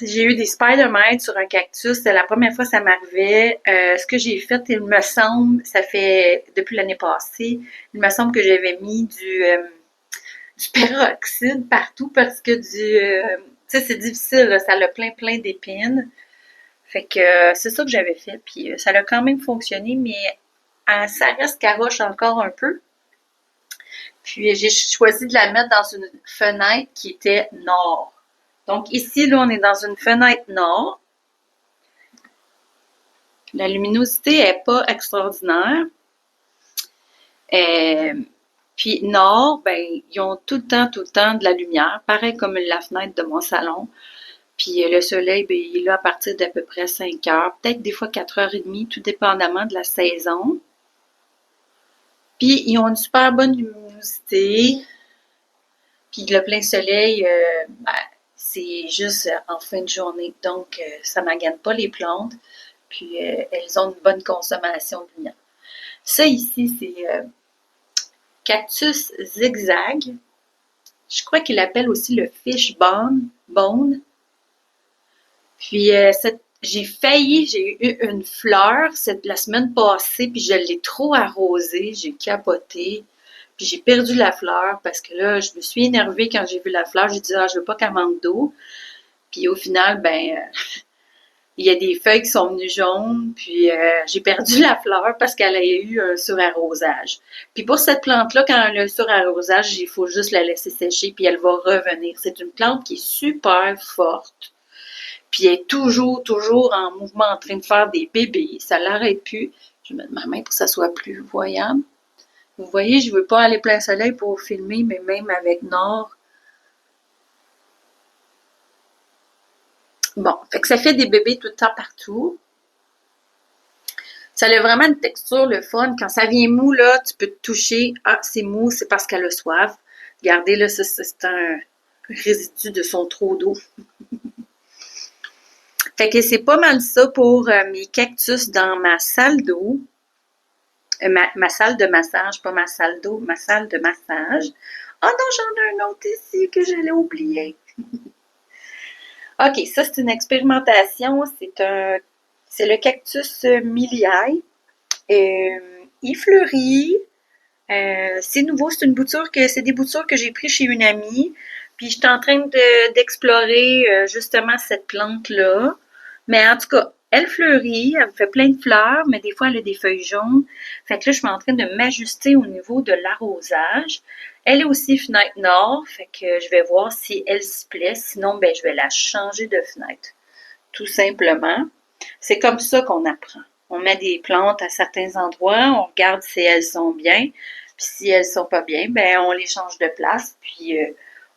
j'ai eu des spider mites sur un cactus. C'était la première fois que ça m'arrivait. Ce que j'ai fait, il me semble, ça fait depuis l'année passée, il me semble que j'avais mis du peroxyde partout parce que tu sais, c'est difficile, là, ça a plein d'épines. Fait que c'est ça que j'avais fait. Puis ça a quand même fonctionné, mais ça reste caroche encore un peu. Puis j'ai choisi de la mettre dans une fenêtre qui était nord. Donc ici, là, on est dans une fenêtre nord. La luminosité n'est pas extraordinaire. Puis nord, ben, ils ont tout le temps de la lumière, pareil comme la fenêtre de mon salon. Puis le soleil, ben, il est là à partir d'à peu près 5 heures, peut-être des fois 4h30, tout dépendamment de la saison. Puis ils ont une super bonne luminosité. Puis le plein soleil, ben, c'est juste en fin de journée. Donc, ça ne magane pas les plantes. Puis elles ont une bonne consommation de lumière. Ça ici, c'est cactus zigzag. Je crois qu'il l'appelle aussi le fish bone. Puis j'ai eu une fleur la semaine passée, puis je l'ai trop arrosée, j'ai capoté, puis j'ai perdu la fleur parce que là, je me suis énervée quand j'ai vu la fleur, j'ai dit ah, je veux pas qu'elle manque d'eau. Puis au final, ben il y a des feuilles qui sont venues jaunes, puis j'ai perdu la fleur parce qu'elle a eu un surarrosage. Puis pour cette plante-là, quand elle a un surarrosage, il faut juste la laisser sécher, puis elle va revenir. C'est une plante qui est super forte, puis elle est toujours en mouvement, en train de faire des bébés. Ça l'arrête plus. Je vais mettre ma main pour que ça soit plus voyable. Vous voyez, je ne veux pas aller plein soleil pour filmer, mais même avec nord. Bon, fait que ça fait des bébés tout le temps partout. Ça a vraiment une texture, le fun. Quand ça vient mou, là, tu peux te toucher. Ah, c'est mou, c'est parce qu'elle a soif. Regardez, là, ça, c'est un résidu de son trop d'eau. Fait que c'est pas mal ça pour mes cactus dans ma salle d'eau. Ma salle de massage, pas ma salle d'eau, ma salle de massage. Oh non, j'en ai un autre ici que j'allais oublier. OK, ça, c'est une expérimentation. C'est le cactus miliae. Il fleurit. C'est nouveau, c'est des boutures que j'ai pris chez une amie. Puis, je suis en train d'explorer justement cette plante-là. Mais en tout cas, elle fleurit, elle me fait plein de fleurs, mais des fois, elle a des feuilles jaunes. Fait que là, je suis en train de m'ajuster au niveau de l'arrosage. Elle est aussi fenêtre nord, fait que je vais voir si elle se plaît. Sinon, ben, je vais la changer de fenêtre. Tout simplement. C'est comme ça qu'on apprend. On met des plantes à certains endroits, on regarde si elles sont bien, puis si elles sont pas bien, ben on les change de place, puis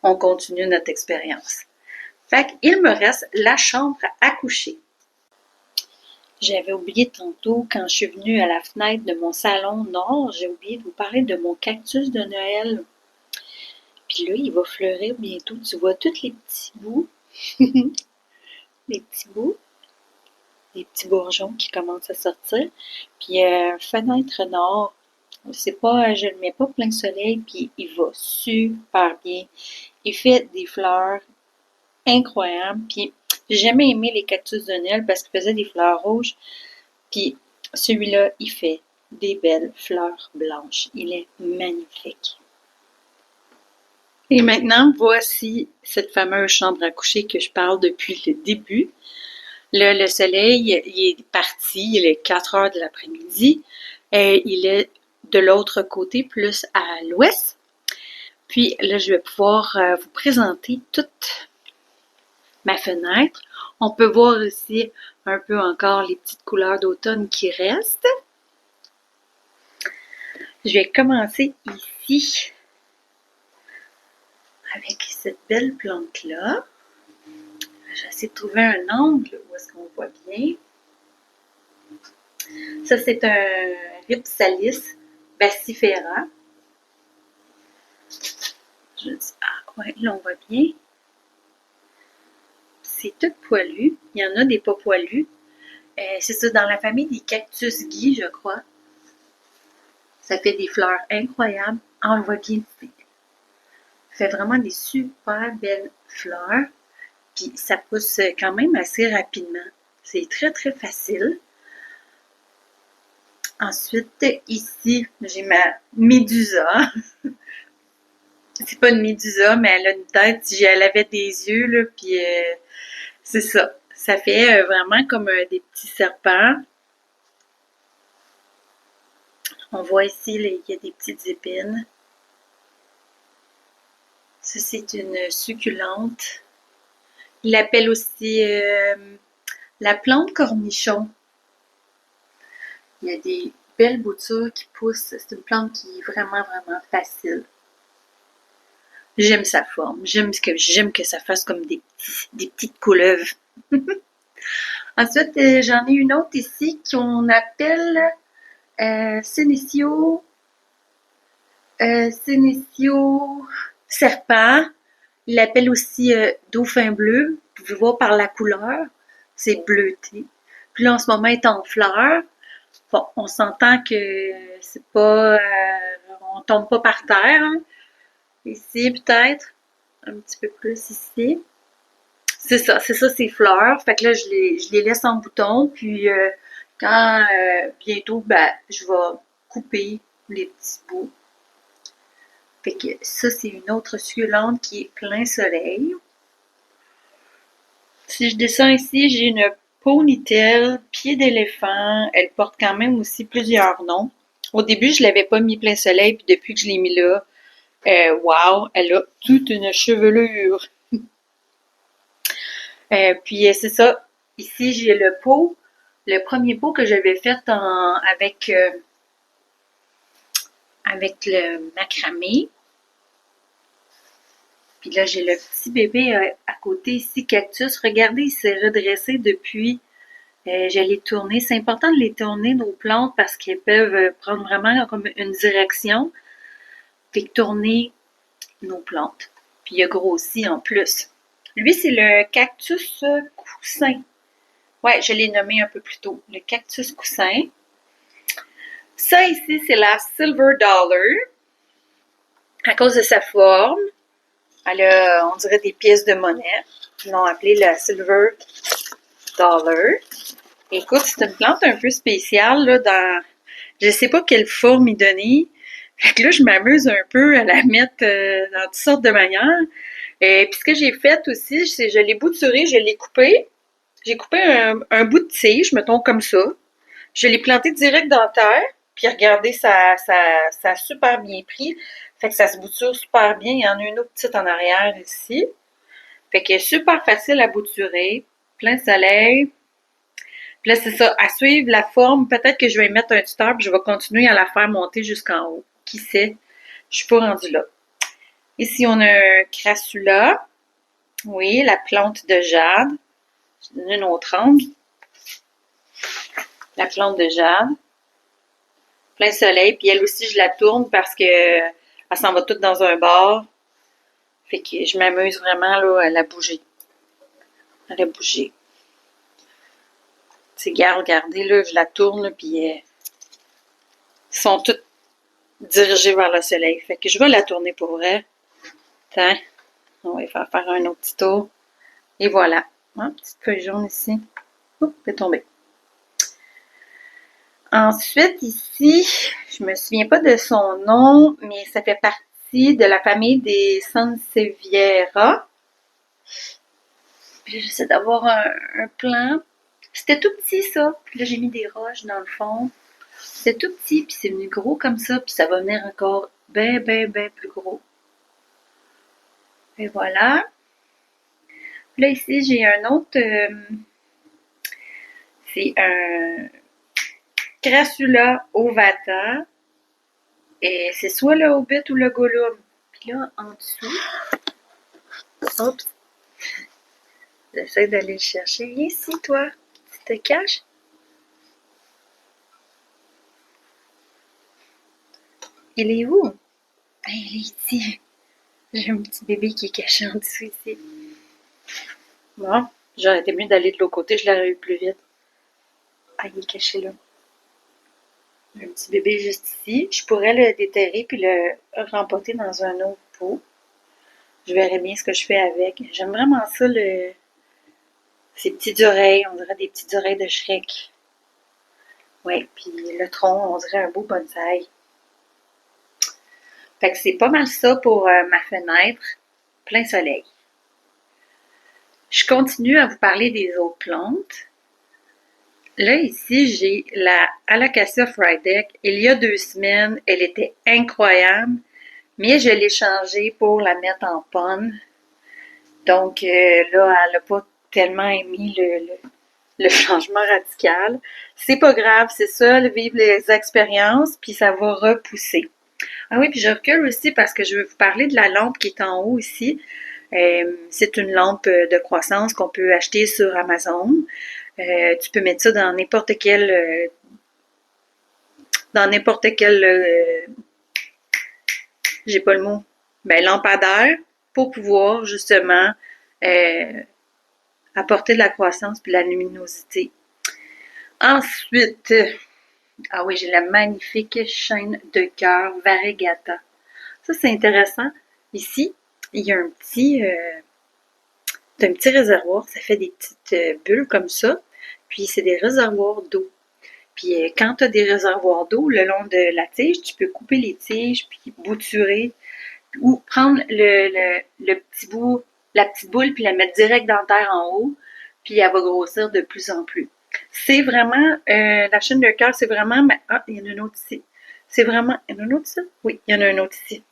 on continue notre expérience. Fait qu'il me reste la chambre à coucher. J'avais oublié tantôt, quand je suis venue à la fenêtre de mon salon nord, j'ai oublié de vous parler de mon cactus de Noël. Puis là, il va fleurir bientôt. Tu vois tous les petits bouts, les petits bouts, les petits bourgeons qui commencent à sortir. Puis fenêtre nord, c'est pas, je le mets pas plein soleil, puis il va super bien. Il fait des fleurs incroyables. Puis j'ai jamais aimé les cactus de Noël parce qu'ils faisaient des fleurs rouges. Puis celui-là, il fait des belles fleurs blanches. Il est magnifique. Et maintenant, voici cette fameuse chambre à coucher que je parle depuis le début. Là, le soleil, il est parti, il est 4 heures de l'après-midi. Il est de l'autre côté, plus à l'ouest. Puis là, je vais pouvoir vous présenter toute ma fenêtre. On peut voir aussi un peu encore les petites couleurs d'automne qui restent. Je vais commencer ici avec cette belle plante-là. J'essaie de trouver un angle où est-ce qu'on voit bien. Ça, c'est un Rhipsalis bacifera. Ouais, là, on voit bien. C'est tout poilu. Il y en a des pas poilus. C'est ça, dans la famille des cactus gui, je crois. Ça fait des fleurs incroyables. On le voit bien ici. Ça fait vraiment des super belles fleurs. Puis ça pousse quand même assez rapidement. C'est très, très facile. Ensuite, ici, j'ai ma médusa. C'est pas une médusa, mais elle a une tête. Elle avait des yeux, là, puis c'est ça. Ça fait vraiment comme des petits serpents. On voit ici, il y a des petites épines. Ça, c'est une succulente. Il l'appelle aussi la plante cornichon. Il y a des belles boutures qui poussent. C'est une plante qui est vraiment, vraiment facile. J'aime sa forme. J'aime que ça fasse comme des petites couleuvres. Ensuite, j'en ai une autre ici qu'on appelle Senecio serpent. Il l'appelle aussi dauphin bleu. Vous pouvez voir par la couleur. C'est bleuté. Puis là, en ce moment, il est en fleurs. Bon, on s'entend que c'est pas... on tombe pas par terre. Hein. Ici, peut-être. Un petit peu plus ici. C'est ça, ces fleurs. Fait que là, je les laisse en bouton. Puis, quand bientôt, ben, je vais couper les petits bouts. Fait que ça, c'est une autre succulente qui est plein soleil. Si je descends ici, j'ai une ponytail, pied d'éléphant. Elle porte quand même aussi plusieurs noms. Au début, je l'avais pas mis plein soleil, puis depuis que je l'ai mis là, wow, elle a toute une chevelure. Puis c'est ça. Ici, j'ai le pot. Le premier pot que j'avais fait avec le macramé. Puis là, j'ai le petit bébé à côté ici, cactus. Regardez, il s'est redressé depuis. Je l'ai tourné. C'est important de les tourner, nos plantes, parce qu'elles peuvent prendre vraiment comme une direction. Fait que tourner nos plantes. Puis il a grossi en plus. Lui, c'est le cactus coussin. Ouais, je l'ai nommé un peu plus tôt. Le cactus coussin. Ça ici, c'est la Silver Dollar. À cause de sa forme. Elle a, on dirait, des pièces de monnaie. Ils l'ont appelée la Silver Dollar. Écoute, c'est une plante un peu spéciale, là, dans... Je sais pas quelle forme y donner. Fait que là, je m'amuse un peu à la mettre dans toutes sortes de manières. Et puis ce que j'ai fait aussi, c'est je l'ai bouturé, je l'ai coupé. J'ai coupé un bout de tige, mettons comme ça. Je l'ai planté direct dans la terre. Puis regardez, ça a super bien pris. Fait que ça se bouture super bien. Il y en a une autre petite en arrière ici. Fait que super facile à bouturer. Plein soleil. Puis là, c'est ça. À suivre la forme, peut-être que je vais y mettre un tuteur puis je vais continuer à la faire monter jusqu'en haut. Qui sait? Je suis pas rendue là. Ici, on a un crassula. Oui, la plante de jade. Je donne un autre angle. La plante de jade. Plein soleil. Puis elle aussi, je la tourne parce que elle s'en va toute dans un bar. Fait que je m'amuse vraiment là, à la bouger. À la bouger. Tu sais, regardez, là, je la tourne, puis ils sont toutes dirigées vers le soleil. Fait que je vais la tourner pour vrai. Attends, on va faire un autre petit tour. Et voilà. Ah, petite feuille jaune ici. Oups, elle est tombée. Ensuite, ici, je me souviens pas de son nom, mais ça fait partie de la famille des Sansevieria. Puis j'essaie d'avoir un plan. C'était tout petit, ça. Puis là, j'ai mis des roches dans le fond. C'était tout petit, puis c'est venu gros comme ça, puis ça va venir encore bien, bien, bien plus gros. Et voilà. Puis là, ici, j'ai un autre... c'est un Crassula ovata. Et c'est soit le Hobbit ou le Gollum. Puis là, en dessous... Oups! J'essaie d'aller le chercher. Viens ici, toi. Tu te caches? Il est où? Il est ici. J'ai un petit bébé qui est caché en dessous ici. Bon, j'aurais été mieux d'aller de l'autre côté, je l'aurais eu plus vite. Ah, il est caché là. Un petit bébé juste ici. Je pourrais le déterrer puis le remporter dans un autre pot. Je verrai bien ce que je fais avec. J'aime vraiment ça, ces petites oreilles. On dirait des petites oreilles de Shrek. Ouais, puis le tronc, on dirait un beau bonsaï. Fait que c'est pas mal ça pour ma fenêtre. Plein soleil. Je continue à vous parler des autres plantes. Là, ici, j'ai la Alocasia frydek. Il y a 2 semaines, elle était incroyable, mais je l'ai changée pour la mettre en pomme. Donc, là, elle n'a pas tellement aimé le changement radical. C'est pas grave, c'est ça, vivre les expériences, puis ça va repousser. Ah oui, puis je recule aussi parce que je veux vous parler de la lampe qui est en haut ici. C'est une lampe de croissance qu'on peut acheter sur Amazon. Tu peux mettre ça dans n'importe quel j'ai pas le mot, lampadaire pour pouvoir justement apporter de la croissance puis de la luminosité. Ensuite, ah oui, j'ai la magnifique chaîne de cœur Variegata. Ça, c'est intéressant. Ici, il y a un petit réservoir. Ça fait des petites bulles comme ça. Puis, c'est des réservoirs d'eau. Puis, quand tu as des réservoirs d'eau le long de la tige, tu peux couper les tiges, puis bouturer, ou prendre le petit bout, la petite boule, puis la mettre direct dans la terre en haut, puis elle va grossir de plus en plus. C'est vraiment, la chaîne de cœur, c'est vraiment, ah, il y en a une autre ici. C'est vraiment, il y en a une autre ici? Oui, il y en a une autre ici.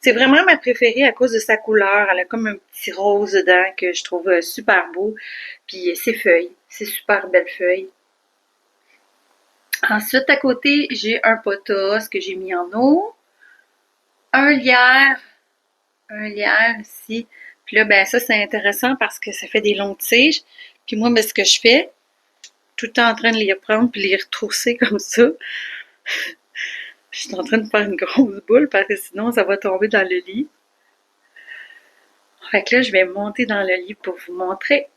C'est vraiment ma préférée à cause de sa couleur. Elle a comme un petit rose dedans que je trouve super beau. Puis ses feuilles, c'est super belles feuilles. Ensuite, à côté, j'ai un potas que j'ai mis en eau. Un lierre ici. Puis là, ben ça, c'est intéressant parce que ça fait des longues tiges. Puis moi, ben, ce que je fais, tout le temps en train de les reprendre puis les retrousser comme ça. Je suis en train de faire une grosse boule parce que sinon, ça va tomber dans le lit. Fait que là, je vais monter dans le lit pour vous montrer.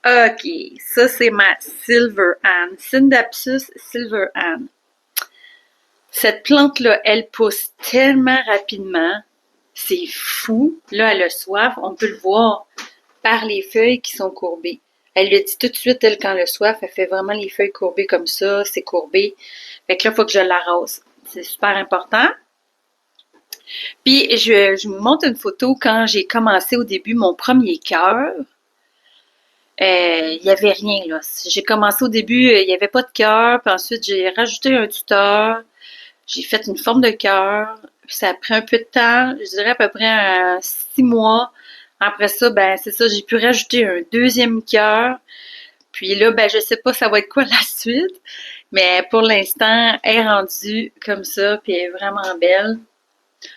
Ok, ça c'est ma Silver Anne, Scindapsus Silver Anne. Cette plante-là, elle pousse tellement rapidement, c'est fou. Là, elle a soif, on peut le voir par les feuilles qui sont courbées. Elle le dit tout de suite, elle, quand elle a soif, elle fait vraiment les feuilles courbées comme ça, c'est courbé. Fait que là, il faut que je l'arrose. C'est super important. Puis, je vous montre une photo quand j'ai commencé au début mon premier cœur. Il n'y avait rien, là. J'ai commencé au début, il n'y avait pas de cœur, puis ensuite j'ai rajouté un tuteur, j'ai fait une forme de cœur, puis ça a pris un peu de temps, je dirais à peu près 6 mois. Après ça, ben c'est ça, j'ai pu rajouter un deuxième cœur, puis là, ben je sais pas ça va être quoi la suite, mais pour l'instant, elle est rendue comme ça, puis elle est vraiment belle.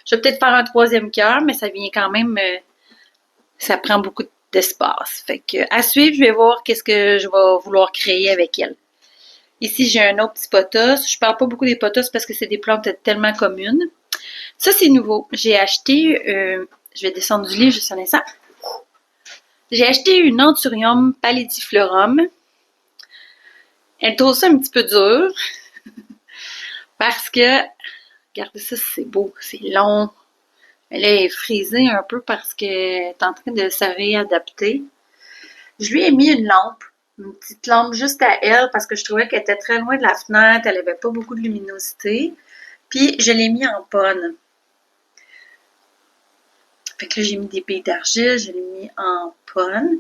Je vais peut-être faire un troisième cœur, mais ça vient quand même, ça prend beaucoup de d'espace. Fait que à suivre, je vais voir qu'est-ce que je vais vouloir créer avec elle. Ici, j'ai un autre petit pothos. Je parle pas beaucoup des pothos parce que c'est des plantes tellement communes. Ça, c'est nouveau. J'ai acheté, je vais descendre du lit juste un instant. J'ai acheté une Anthurium pallidiflorum. Elle trouve ça un petit peu dur parce que, regardez ça, c'est beau, c'est long. Elle est frisée un peu parce qu'elle est en train de se réadapter. Je lui ai mis une petite lampe juste à elle parce que je trouvais qu'elle était très loin de la fenêtre, elle avait pas beaucoup de luminosité. Puis je l'ai mis en ponne. Fait que là, j'ai mis des billes d'argile, je l'ai mis en ponne.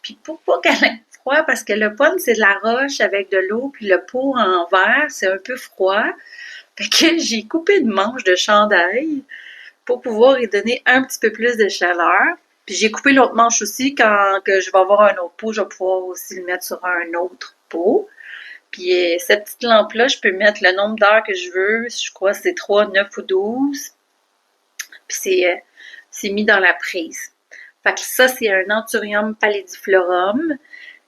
Puis pour pas qu'elle ait froid, parce que le ponne, c'est de la roche avec de l'eau, puis le pot en verre, c'est un peu froid. Fait que j'ai coupé une manche de chandail pour pouvoir y donner un petit peu plus de chaleur. Puis j'ai coupé l'autre manche aussi, quand que je vais avoir un autre pot, je vais pouvoir aussi le mettre sur un autre pot. Puis cette petite lampe-là, je peux mettre le nombre d'heures que je veux. Je crois que c'est 3, 9 ou 12. Puis c'est mis dans la prise. Fait que ça, c'est un Anthurium pallidiflorum.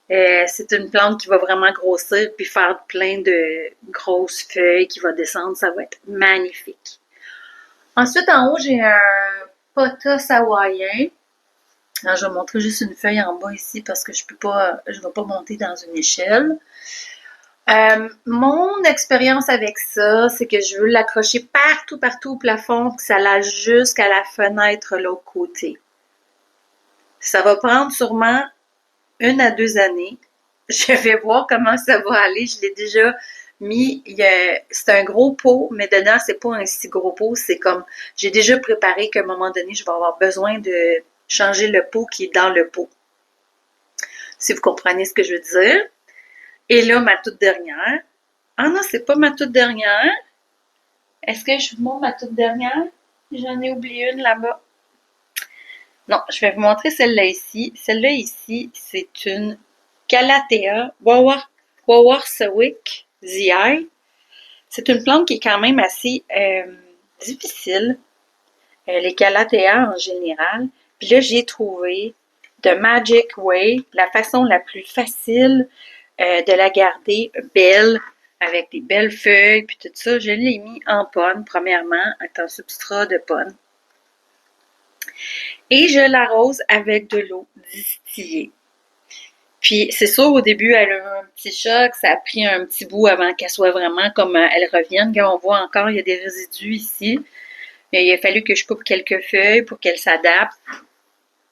C'est une plante qui va vraiment grossir puis faire plein de grosses feuilles qui va descendre. Ça va être magnifique. Ensuite, en haut, j'ai un pothos hawaïen. Alors, je vais montrer juste une feuille en bas ici parce que je ne vais pas monter dans une échelle. Mon expérience avec ça, c'est que je veux l'accrocher partout au plafond, que ça aille jusqu'à la fenêtre l'autre côté. Ça va prendre sûrement 1 à 2 années. Je vais voir comment ça va aller. Je l'ai déjà mis. C'est un gros pot, mais dedans, c'est pas un si gros pot. C'est comme, j'ai déjà préparé qu'à un moment donné, je vais avoir besoin de changer le pot qui est dans le pot. Si vous comprenez ce que je veux dire. Et là, ma toute dernière. Ah non, c'est pas ma toute dernière. Est-ce que je vous montre ma toute dernière? J'en ai oublié une là-bas. Non, je vais vous montrer celle-là ici. Celle-là ici, c'est une Calathea Wawarsawick ZI. C'est une plante qui est quand même assez difficile. Les Calathea en général. Puis là, j'ai trouvé The Magic Way, la façon la plus facile de la garder belle, avec des belles feuilles, puis tout ça. Je l'ai mis en ponne, premièrement, avec un substrat de ponne. Et je l'arrose avec de l'eau distillée. Puis, c'est sûr, au début, elle a eu un petit choc. Ça a pris un petit bout avant qu'elle soit vraiment comme elle revienne. Quand on voit encore, il y a des résidus ici. Mais il a fallu que je coupe quelques feuilles pour qu'elle s'adapte.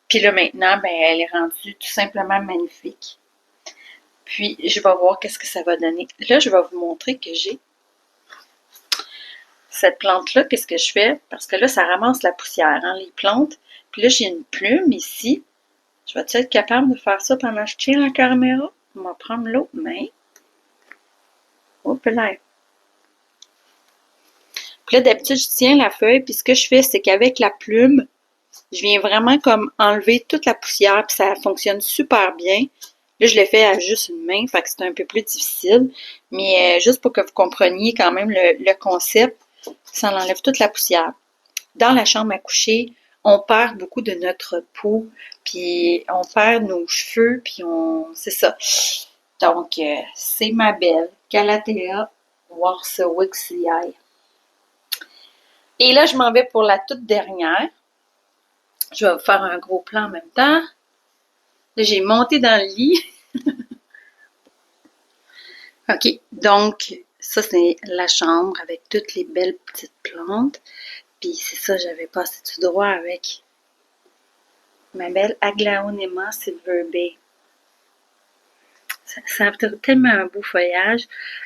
Puis là, maintenant, ben, elle est rendue tout simplement magnifique. Puis, je vais voir qu'est-ce que ça va donner. Là, je vais vous montrer que j'ai cette plante-là. Qu'est-ce que je fais? Parce que là, ça ramasse la poussière, hein, les plantes. Puis là, j'ai une plume ici. Je vais être capable de faire ça pendant que je tiens la caméra? On va prendre l'autre main. Hop là. Puis là, d'habitude, je tiens la feuille. Puis ce que je fais, c'est qu'avec la plume, je viens vraiment comme enlever toute la poussière. Puis ça fonctionne super bien. Là, je l'ai fait à juste une main. Fait que c'est un peu plus difficile. Mais juste pour que vous compreniez quand même le concept, ça enlève toute la poussière. Dans la chambre à coucher, on perd beaucoup de notre peau, puis on perd nos cheveux, puis c'est ça. Donc, c'est ma belle Calathea Wawarsawick ZI. Et là, je m'en vais pour la toute dernière. Je vais vous faire un gros plan en même temps. Là, j'ai monté dans le lit. OK, donc, ça, c'est la chambre avec toutes les belles petites plantes. Puis c'est ça, j'avais passé tout droit avec ma belle Aglaonema Silver Bay. Ça a tellement un beau feuillage.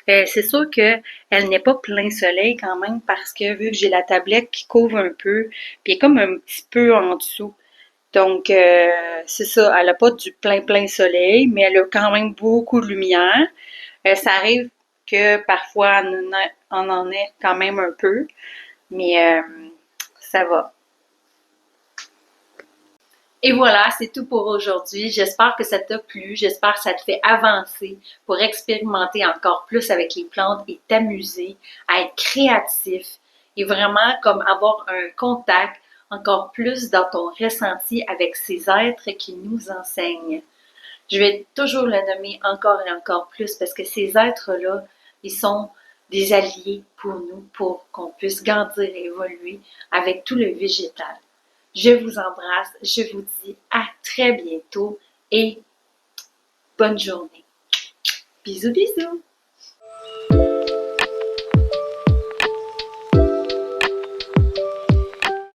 C'est sûr qu'elle n'est pas plein soleil quand même parce que vu que j'ai la tablette qui couvre un peu, puis elle est comme un petit peu en dessous. Donc, c'est ça, elle n'a pas du plein soleil, mais elle a quand même beaucoup de lumière. Ça arrive que parfois on en est quand même un peu, mais ça va. Et voilà, c'est tout pour aujourd'hui. J'espère que ça t'a plu. J'espère que ça te fait avancer pour expérimenter encore plus avec les plantes et t'amuser, à être créatif et vraiment comme avoir un contact encore plus dans ton ressenti avec ces êtres qui nous enseignent. Je vais toujours le nommer encore et encore plus parce que ces êtres-là, ils sont des alliés pour nous, pour qu'on puisse grandir et évoluer avec tout le végétal. Je vous embrasse, je vous dis à très bientôt et bonne journée. Bisous, bisous!